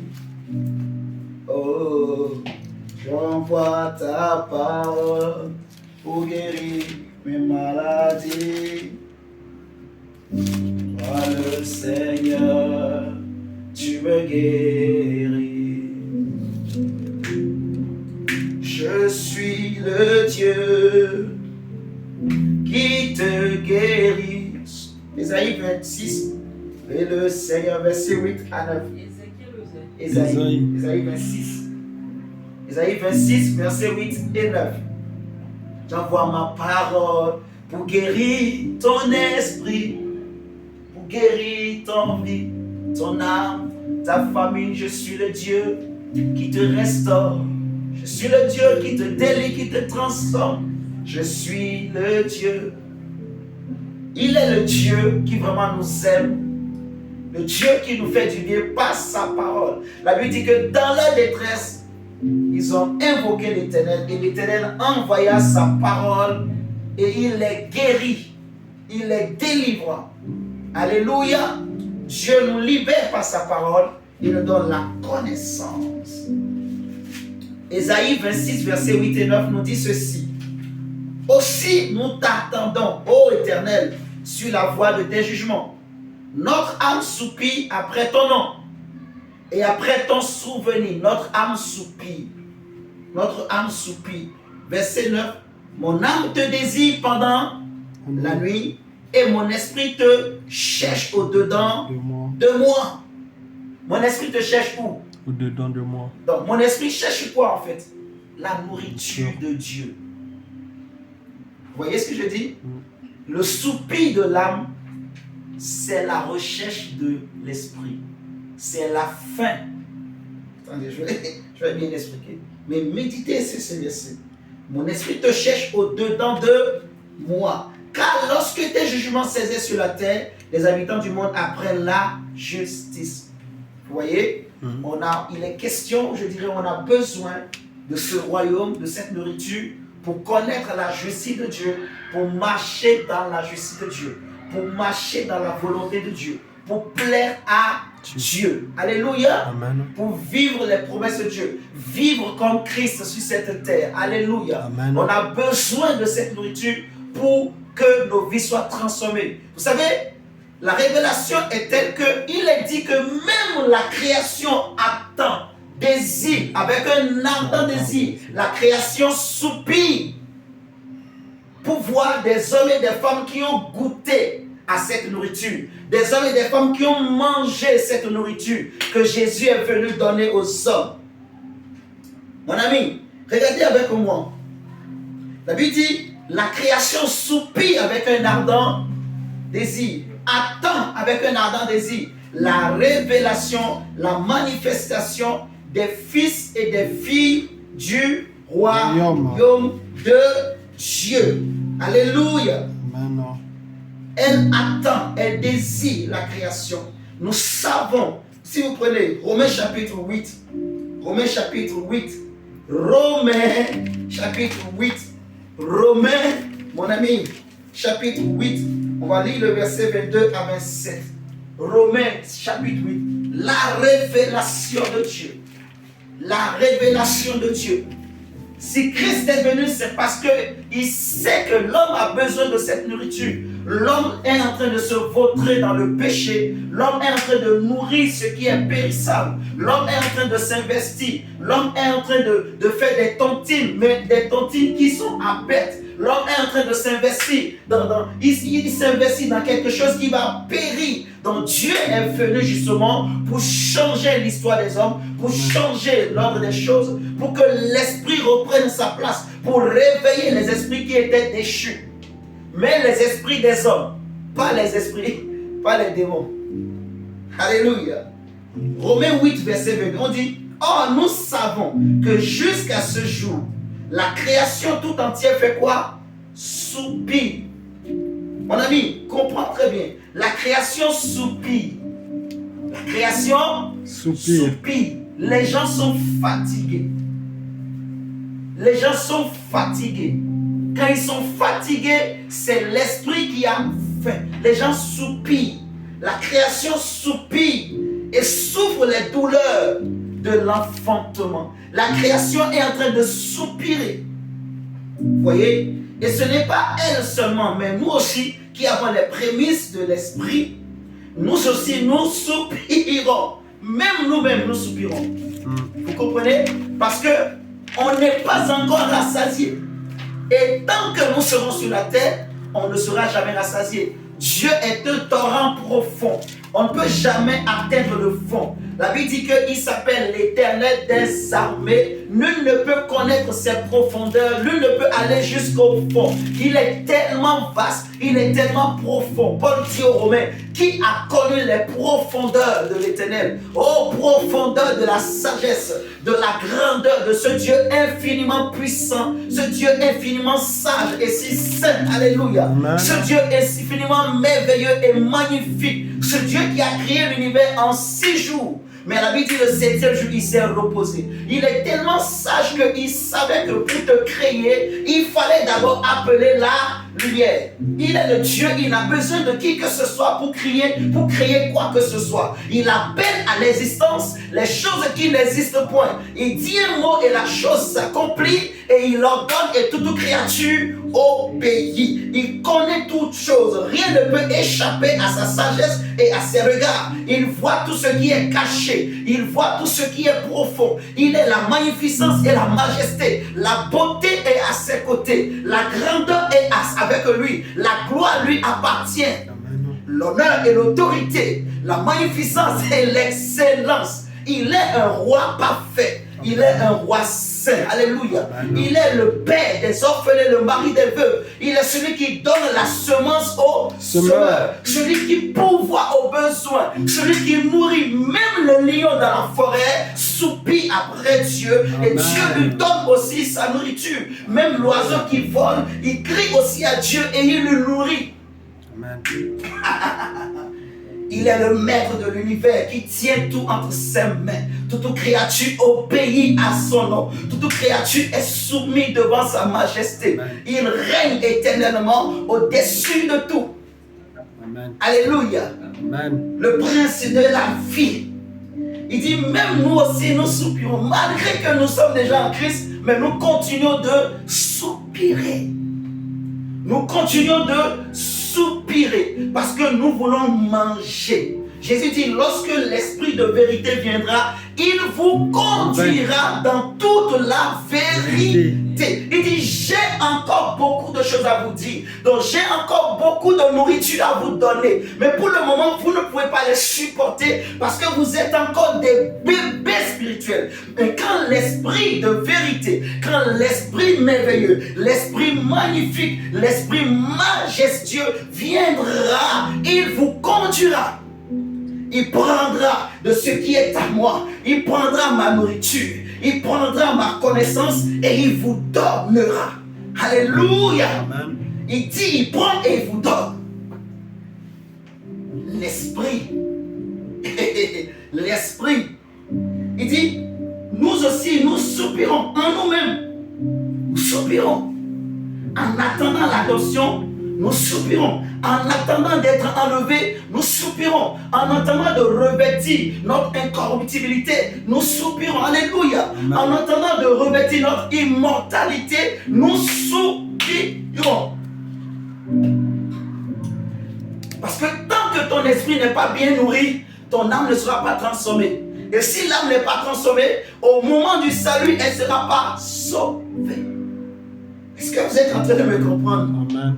Oh, j'envoie ta parole pour guérir mes maladies. Toi le Seigneur, tu me guéris. Je suis le Dieu qui te guérit. Ésaïe 26, et le Seigneur, verset 8 à 9. Ésaïe 26. Ésaïe 26, verset 8 et 9. J'envoie ma parole pour guérir ton esprit, pour guérir ton vie, ton âme, ta famille. Je suis le Dieu qui te restaure. Je suis le Dieu qui te délivre, qui te transforme. Je suis le Dieu. Il est le Dieu qui vraiment nous aime. Le Dieu qui nous fait du bien par sa parole. La Bible dit que dans leur détresse, ils ont invoqué l'Éternel et l'Éternel envoya sa parole et il les guérit. Il les délivre. Alléluia. Dieu nous libère par sa parole. Il nous donne la connaissance. Ésaïe 26, verset 8 et 9 nous dit ceci. Aussi nous t'attendons, ô Éternel, sur la voie de tes jugements. Notre âme soupire après ton nom. Et après ton souvenir, notre âme soupire. Notre âme soupire. Verset 9. Mon âme te désire pendant la nuit et mon esprit te cherche au-dedans de moi. Mon esprit te cherche où? Au-dedans de moi. Donc, mon esprit cherche quoi en fait? La nourriture de Dieu. Vous voyez ce que je dis? Le soupir de l'âme, c'est la recherche de l'esprit. C'est la faim. Attendez, je vais bien expliquer. Mais méditez sur ce verset. Mon esprit te cherche au-dedans de moi. Car lorsque tes jugements s'exercent sur la terre, les habitants du monde apprennent la justice. Vous voyez? Il est question, je dirais, on a besoin de ce royaume, de cette nourriture, pour connaître la justice de Dieu, pour marcher dans la justice de Dieu, pour marcher dans la volonté de Dieu, pour plaire à Dieu. Alléluia. Amen. Pour vivre les promesses de Dieu, vivre comme Christ sur cette terre. Alléluia. Amen. On a besoin de cette nourriture pour que nos vies soient transformées. Vous savez, la révélation est telle qu'il est dit que même la création attend, désire, avec un ardent désir, la création soupire pour voir des hommes et des femmes qui ont goûté à cette nourriture, des hommes et des femmes qui ont mangé cette nourriture que Jésus est venu donner aux hommes. Mon ami, regardez avec moi. La Bible dit, la création soupire avec un ardent désir, attend avec un ardent désir la révélation, la manifestation des fils et des filles du royaume de Dieu. Alléluia. Amen. Elle attend, elle désire la création. Nous savons, si vous prenez Romains chapitre 8, Romains chapitre 8, Romains chapitre 8, Romains, mon ami, chapitre 8, on va lire le verset 22 à 27. Romains chapitre 8, la révélation de Dieu. La révélation de Dieu. Si Christ est venu, c'est parce qu'il sait que l'homme a besoin de cette nourriture. L'homme est en train de se vautrer dans le péché. L'homme est en train de nourrir ce qui est périssable. L'homme est en train de s'investir. L'homme est en train de faire des tontines, mais des tontines qui sont à perte. L'homme est en train de s'investir. Il s'investit dans quelque chose qui va périr. Donc Dieu est venu justement pour changer l'histoire des hommes, pour changer l'ordre des choses, pour que l'esprit reprenne sa place, pour réveiller les esprits qui étaient déchus. Mais les esprits des hommes, pas les esprits, pas les démons. Alléluia. Romains 8, verset 20, on dit, or nous savons que jusqu'à ce jour, la création tout entière fait quoi? Soupire. Mon ami, comprends très bien. La création soupire. La création soupire. Les gens sont fatigués. Les gens sont fatigués. Quand ils sont fatigués, c'est l'esprit qui a faim. Les gens soupirent. La création soupire et souffre les douleurs de l'enfantement. La création est en train de soupirer. Vous voyez? Et ce n'est pas elle seulement, mais nous aussi qui avons les prémices de l'esprit, nous aussi nous soupirons. Même nous-mêmes nous soupirons. Vous comprenez? Parce que on n'est pas encore rassasié. Et tant que nous serons sur la terre, on ne sera jamais rassasié. Dieu est un torrent profond. On ne peut jamais atteindre le fond. La Bible dit qu'il s'appelle l'Éternel des armées. Nul ne peut connaître ses profondeurs. Nul ne peut aller jusqu'au fond. Il est tellement vaste. Il est tellement profond. Paul dit aux Romains, qui a connu les profondeurs de l'Éternel? Ô profondeur de la sagesse, de la grandeur de ce Dieu infiniment puissant, ce Dieu infiniment sage et si saint. Alléluia. Amen. Ce Dieu infiniment merveilleux et magnifique. Ce Dieu qui a créé l'univers en 6 jours. Mais la Bible dit le 7e jour, il s'est reposé. Il est tellement sage qu'il savait que pour te créer, il fallait d'abord appeler la lumière. Il est le Dieu, il n'a besoin de qui que ce soit pour créer quoi que ce soit. Il appelle à l'existence les choses qui n'existent point. Il dit un mot et la chose s'accomplit et il ordonne et toute créature obéit. Il connaît toutes choses. Rien ne peut échapper à sa sagesse et à ses regards. Il voit tout ce qui est caché. Il voit tout ce qui est profond. Il est la magnificence et la majesté. La beauté est à ses côtés. La grandeur est avec lui. La gloire lui appartient. L'honneur et l'autorité, la magnificence et l'excellence. Il est un roi parfait. Il est un roi saint. Alléluia. Il est le père des orphelins, le mari des veuves. Il est celui qui donne la semence aux semeurs. Celui qui pourvoit aux besoins. Celui qui nourrit. Même le lion dans la forêt soupire après Dieu. Et Dieu lui donne aussi sa nourriture. Même l'oiseau qui vole, il crie aussi à Dieu et il le nourrit. Amen. Il est le maître de l'univers qui tient tout entre ses mains. Toute créature obéit à son nom. Toute créature est soumise devant sa majesté. Amen. Il règne éternellement au-dessus de tout. Amen. Alléluia. Amen. Le prince de la vie. Il dit même nous aussi nous soupirons. Malgré que nous sommes déjà en Christ, mais nous continuons de soupirer. Nous continuons de soupirer parce que nous voulons manger. Jésus dit, lorsque l'Esprit de vérité viendra, il vous conduira dans toute la vérité. Il dit, j'ai encore beaucoup de choses à vous dire. Donc j'ai encore beaucoup de nourriture à vous donner. Mais pour le moment, vous ne pouvez pas les supporter parce que vous êtes encore des bébés spirituels. Mais quand l'Esprit de vérité, quand l'Esprit merveilleux, l'Esprit magnifique, l'Esprit majestueux viendra, il vous conduira. Il prendra de ce qui est à moi. Il prendra ma nourriture. Il prendra ma connaissance et il vous donnera. Alléluia. Amen. Il dit, il prend et il vous donne. L'Esprit. L'Esprit. Il dit, nous aussi, nous soupirons en nous-mêmes. Nous soupirons. En attendant l'adoption, nous soupirons. En attendant d'être enlevés, nous soupirons. En attendant de revêtir notre incorruptibilité, nous soupirons. Alléluia. Amen. En attendant de revêtir notre immortalité, nous soupirons. Parce que tant que ton esprit n'est pas bien nourri, ton âme ne sera pas transformée. Et si l'âme n'est pas transformée, au moment du salut, elle ne sera pas sauvée. Est-ce que vous êtes en train de me comprendre? Amen.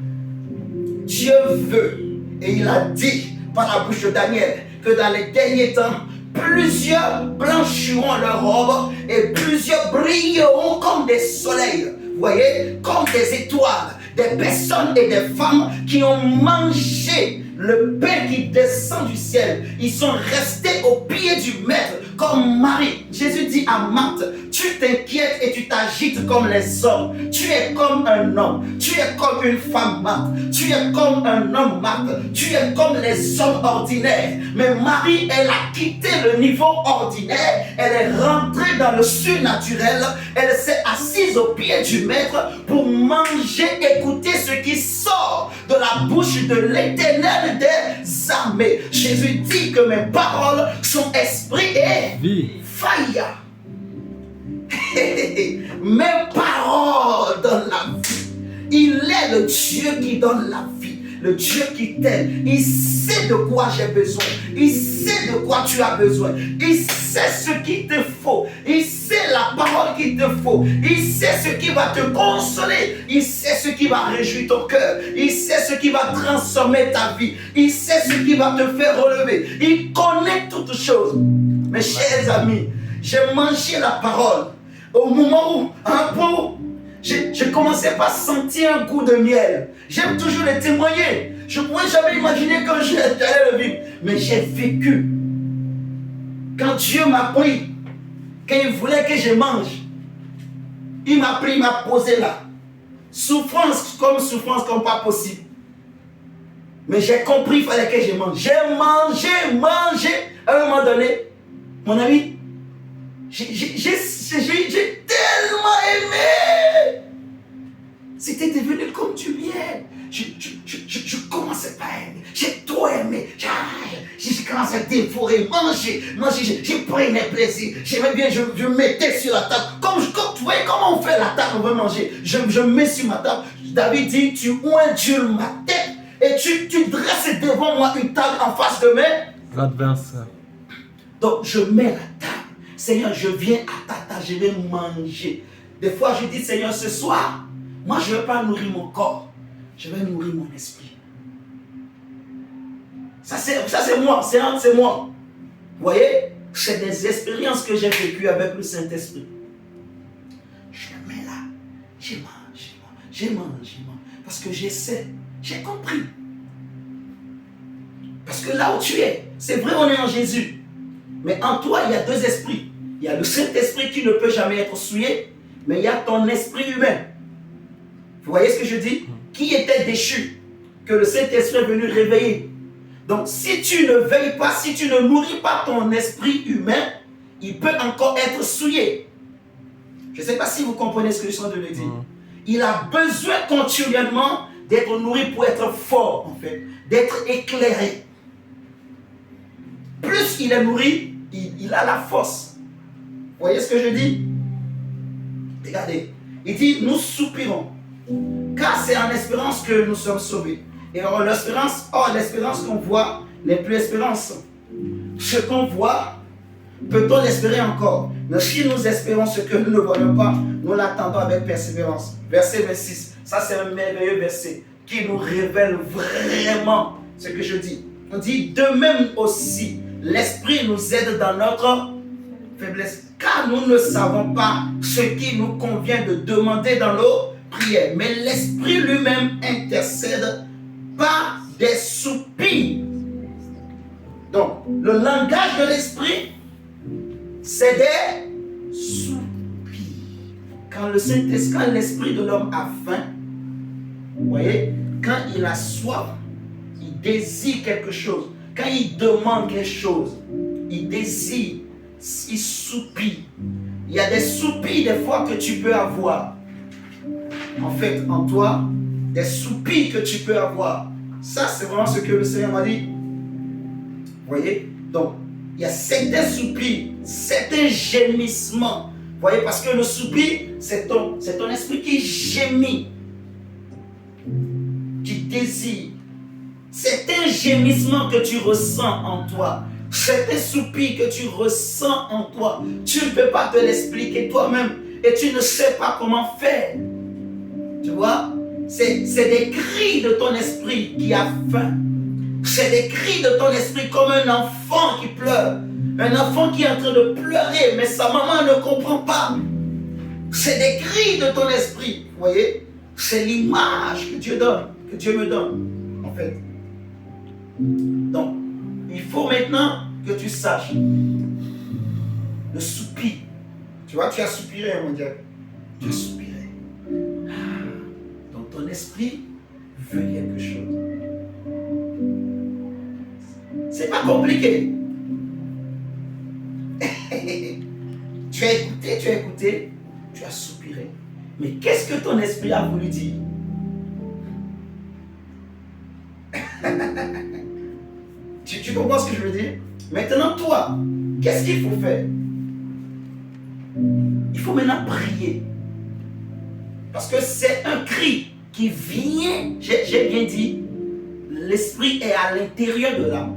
Dieu veut, et il a dit par la bouche de Daniel, que dans les derniers temps, plusieurs blanchiront leurs robes et plusieurs brilleront comme des soleils. Vous voyez, comme des étoiles, des personnes et des femmes qui ont mangé le pain qui descend du ciel. Ils sont restés au pied du maître comme Marie. Jésus dit à Marthe, tu t'inquiètes et tu t'agites comme les hommes. Tu es comme un homme. Tu es comme une femme, Marthe. Tu es comme un homme, Marthe. Tu es comme les hommes ordinaires. Mais Marie, elle a quitté le niveau ordinaire. Elle est rentrée dans le surnaturel. Elle s'est assise au pied du maître pour manger, écouter ce qui sort de la bouche de l'Éternel des armées. Jésus dit que mes paroles sont esprit et Vie. fire. Mes paroles donnent la vie. Il est le Dieu qui donne la vie. Le Dieu qui t'aime. Il sait de quoi j'ai besoin. Il sait de quoi tu as besoin. Il sait ce qu'il te faut. Il sait la parole qu'il te faut. Il sait ce qui va te consoler. Il sait ce qui va réjouir ton cœur. Il sait ce qui va transformer ta vie. Il sait ce qui va te faire relever. Il connaît toutes choses. Mes chers amis, j'ai mangé la parole. Au moment où, je commençais par sentir un goût de miel. J'aime toujours les témoigner. Je ne pouvais jamais imaginer que j'allais le vivre. Mais j'ai vécu. Quand Dieu m'a pris, quand il voulait que je mange, il m'a pris, il m'a posé là. Souffrance comme pas possible. Mais j'ai compris, il fallait que je mange. J'ai mangé. À un moment donné, mon ami, j'ai tellement aimé. C'était devenu comme du miel. Je commençais pas à aimer. J'ai trop aimé. J'ai commencé à dévorer, manger. J'ai pris mes plaisirs. J'aimais bien, je mettais sur la table. Comme tu vois, comment on fait la table, on veut manger. Je mets sur ma table. David dit, tu ointules ma tête et tu dresses devant moi une table en face de mes adversaires. Donc je mets la table. Seigneur, je viens à ta table, je vais manger. Des fois, je dis, Seigneur, ce soir, moi, je ne vais pas nourrir mon corps. Je vais nourrir mon esprit. Ça, c'est moi. C'est moi. Vous voyez? c'est des expériences que j'ai vécues avec le Saint-Esprit. Je me mets là, je mange. Parce que j'essaie, j'ai compris. Parce que là où tu es, c'est vrai, on est en Jésus. Mais en toi, il y a deux esprits. Il y a le Saint-Esprit qui ne peut jamais être souillé, mais il y a ton esprit humain. Vous voyez ce que je dis? Qui était déchu, que le Saint-Esprit est venu réveiller. Donc, si tu ne veilles pas, si tu ne nourris pas ton esprit humain, il peut encore être souillé. Je ne sais pas si vous comprenez ce que je suis en train de le dire. Il a besoin continuellement d'être nourri pour être fort, en fait, d'être éclairé. Plus il est nourri, il a la force. Vous voyez ce que je dis? Regardez, il dit, nous soupirons, car c'est en espérance que nous sommes sauvés. Et l'espérance qu'on voit n'est plus espérance. Ce qu'on voit, peut-on l'espérer encore? Mais si nous espérons ce que nous ne voyons pas, nous l'attendons avec persévérance. Verset 26, ça c'est un merveilleux verset qui nous révèle vraiment ce que je dis. On dit, de même aussi, l'Esprit nous aide dans notre faiblesse, car nous ne savons pas ce qui nous convient de demander dans nos prières. Mais l'Esprit lui-même intercède par des soupirs. Donc, le langage de l'Esprit, c'est des soupirs. Quand le Saint-Esprit, quand l'Esprit de l'homme a faim, vous voyez, quand il a soif, il désire quelque chose. Quand il demande quelque chose, il désire, il soupire. Il y a des soupirs des fois que tu peux avoir. En fait, en toi, des soupirs que tu peux avoir. Ça, c'est vraiment ce que le Seigneur m'a dit. Vous voyez? Donc, il y a certains soupirs, certains gémissements. Vous voyez? Parce que le soupir, c'est ton esprit qui gémit, qui désire. Certains gémissements que tu ressens en toi, certains soupirs que tu ressens en toi, tu ne peux pas te l'expliquer toi-même et tu ne sais pas comment faire. Tu vois? C'est des cris de ton esprit qui a faim. C'est des cris de ton esprit comme un enfant qui pleure. Un enfant qui est en train de pleurer, mais sa maman ne comprend pas. C'est des cris de ton esprit. Vous voyez? C'est l'image que Dieu donne, que Dieu me donne, en fait. Donc, il faut maintenant que tu saches le soupir. Tu vois, tu as soupiré, mon Dieu. Tu as soupiré. Donc, ton esprit veut quelque chose. C'est pas compliqué. Tu as écouté, tu as soupiré. Mais qu'est-ce que ton esprit a voulu dire? Tu comprends ce que je veux dire? Maintenant, toi, qu'est-ce qu'il faut faire? Il faut maintenant prier. Parce que c'est un cri qui vient, j'ai bien dit, l'esprit est à l'intérieur de l'âme.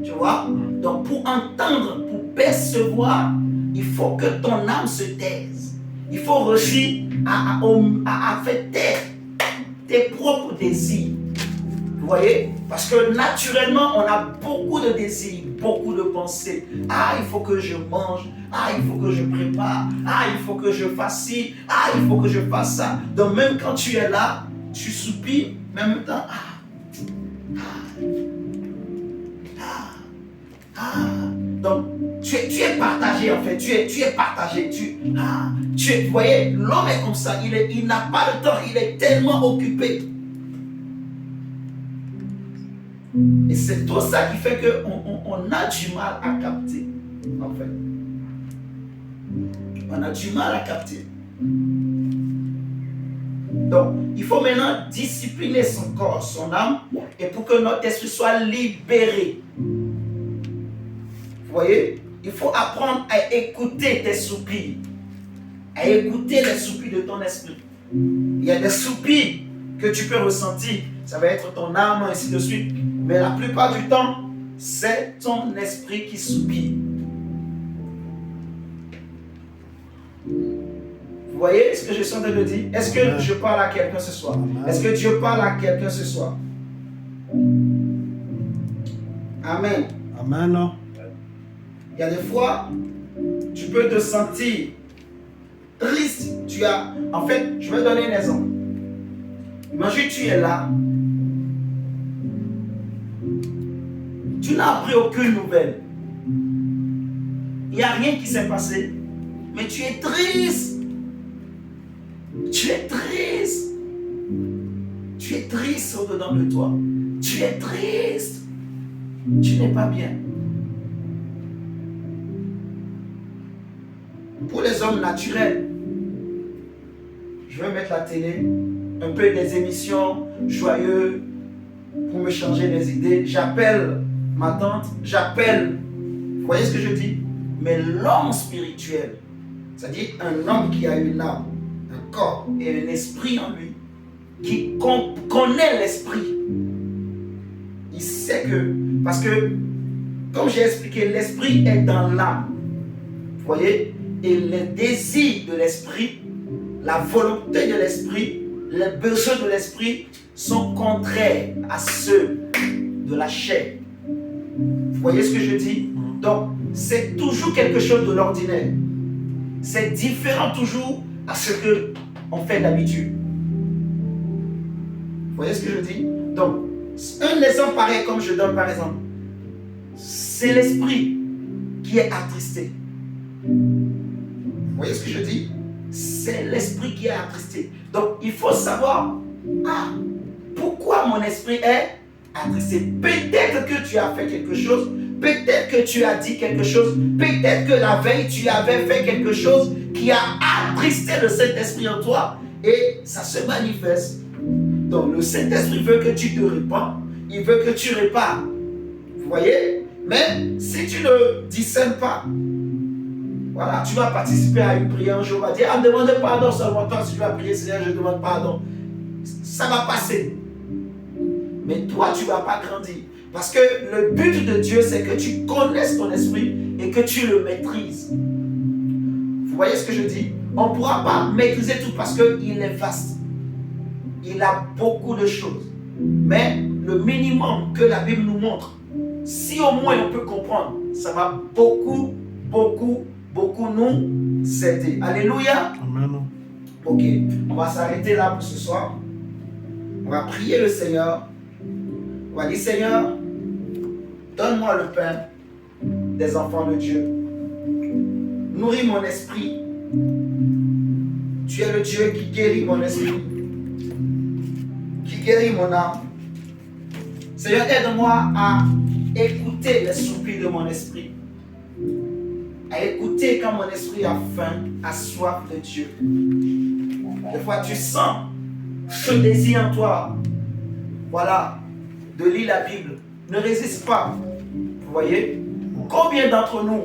Tu vois? Donc pour entendre, pour percevoir, il faut que ton âme se taise. Il faut réussir à faire taire tes propres désirs. Vous voyez? Parce que naturellement, on a beaucoup de désirs, beaucoup de pensées. Ah, il faut que je mange. Ah, il faut que je prépare. Ah, il faut que je fasse ci. Ah, il faut que je fasse ça. Donc même quand tu es là, tu soupires, mais en même temps, donc tu es partagé en fait, tu es partagé, vous voyez, l'homme est comme ça, il n'a pas le temps, il est tellement occupé. Et c'est tout ça qui fait qu'on a du mal à capter, en fait. On a du mal à capter. Donc, il faut maintenant discipliner son corps, son âme, et pour que notre esprit soit libéré. Vous voyez, il faut apprendre à écouter tes soupirs, à écouter les soupirs de ton esprit. Il y a des soupirs que tu peux ressentir, ça va être ton âme, ainsi de suite. Mais la plupart du temps, c'est ton esprit qui soupire. Vous voyez ce que je suis en train de dire? Est-ce que je parle à quelqu'un ce soir? Est-ce que Dieu parle à quelqu'un ce soir? Amen. Amen. Il y a des fois, tu peux te sentir triste. En fait, je vais donner un exemple. Imagine, tu es là. Tu n'as appris aucune nouvelle. Il n'y a rien qui s'est passé. Mais tu es triste. Tu es triste. Tu es triste au-dedans de toi. Tu es triste. Tu n'es pas bien. Pour les hommes naturels, je vais mettre la télé, un peu des émissions joyeuses pour me changer les idées. J'appelle ma tante, vous voyez ce que je dis? Mais l'homme spirituel, c'est-à-dire un homme qui a une âme, un corps et un esprit en lui, qui connaît l'esprit, il sait que, parce que, comme j'ai expliqué, l'esprit est dans l'âme, vous voyez? Et les désirs de l'esprit, la volonté de l'esprit, les besoins de l'esprit sont contraires à ceux de la chair. Vous voyez ce que je dis? Donc, c'est toujours quelque chose de l'ordinaire. C'est différent toujours à ce qu'on fait d'habitude. Vous voyez ce que je dis? Donc, un exemple pareil comme je donne par exemple, c'est l'esprit qui est attristé. Vous voyez ce que je dis? C'est l'esprit qui est attristé. Donc, il faut savoir, pourquoi mon esprit est attristé? Peut-être que tu as fait quelque chose, peut-être que tu as dit quelque chose, peut-être que la veille, tu avais fait quelque chose qui a attristé le Saint-Esprit en toi et ça se manifeste. Donc, le Saint-Esprit veut que tu te répands, il veut que tu répares. Vous voyez? Mais si tu ne discernes pas, voilà, tu vas participer à une prière un jour, on va dire, demande pardon seulement toi, si tu vas prier, Seigneur, je demande pardon. Ça va passer. Mais toi, tu ne vas pas grandir. Parce que le but de Dieu, c'est que tu connaisses ton esprit et que tu le maîtrises. Vous voyez ce que je dis? On ne pourra pas maîtriser tout parce qu'il est vaste. Il a beaucoup de choses. Mais le minimum que la Bible nous montre, si au moins on peut comprendre, ça va beaucoup nous aider. Alléluia. Amen. Ok, on va s'arrêter là pour ce soir. On va prier le Seigneur. On va dire, Seigneur, donne-moi le pain des enfants de Dieu. Nourris mon esprit. Tu es le Dieu qui guérit mon esprit, qui guérit mon âme. Seigneur, aide-moi à écouter les soupirs de mon esprit, à écouter quand mon esprit a faim, a soif de Dieu. Des fois, tu sens ce désir en toi, voilà, de lire la Bible. Ne résiste pas. Vous voyez? Combien d'entre nous,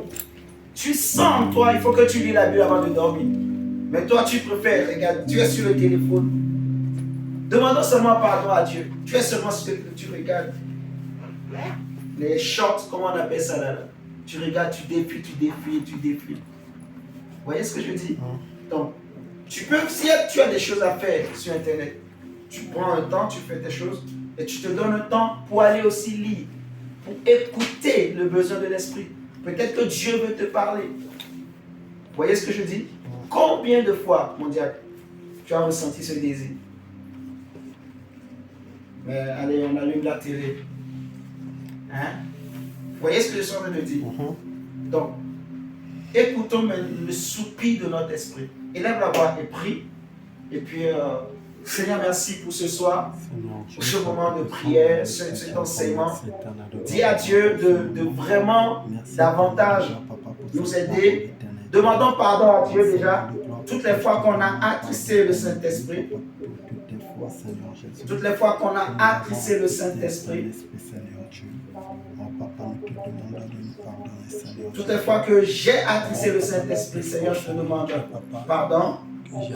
tu sens en toi, il faut que tu lis la Bible avant de dormir. Mais toi, tu préfères, regarde, tu es sur le téléphone. Demandons seulement pardon à Dieu. Tu es seulement sur le téléphone, tu regardes les shorts, comment on appelle ça là. Tu regardes, tu défiles. Vous voyez ce que je dis? Donc, tu peux, si tu as des choses à faire sur Internet, tu prends un temps, tu fais tes choses, et tu te donnes un temps pour aller aussi lire, pour écouter le besoin de l'esprit. Peut-être que Dieu veut te parler. Vous voyez ce que je dis? Combien de fois, mon diable, tu as ressenti ce désir? Mais allez, on allume la télé. Hein? Vous voyez ce que je suis en train de dire? Donc, écoutons le soupir de notre esprit. Élève la voix et prie. Et puis, Seigneur, merci pour ce soir, pour ce moment de prière, cet enseignement. Dis à Dieu de vraiment davantage nous aider. Demandons pardon à Dieu déjà, toutes les fois qu'on a attristé le Saint-Esprit. Toutes les fois qu'on a attristé le Saint-Esprit. Toutes les fois que j'ai attristé le Saint-Esprit, Seigneur, je te demande pardon.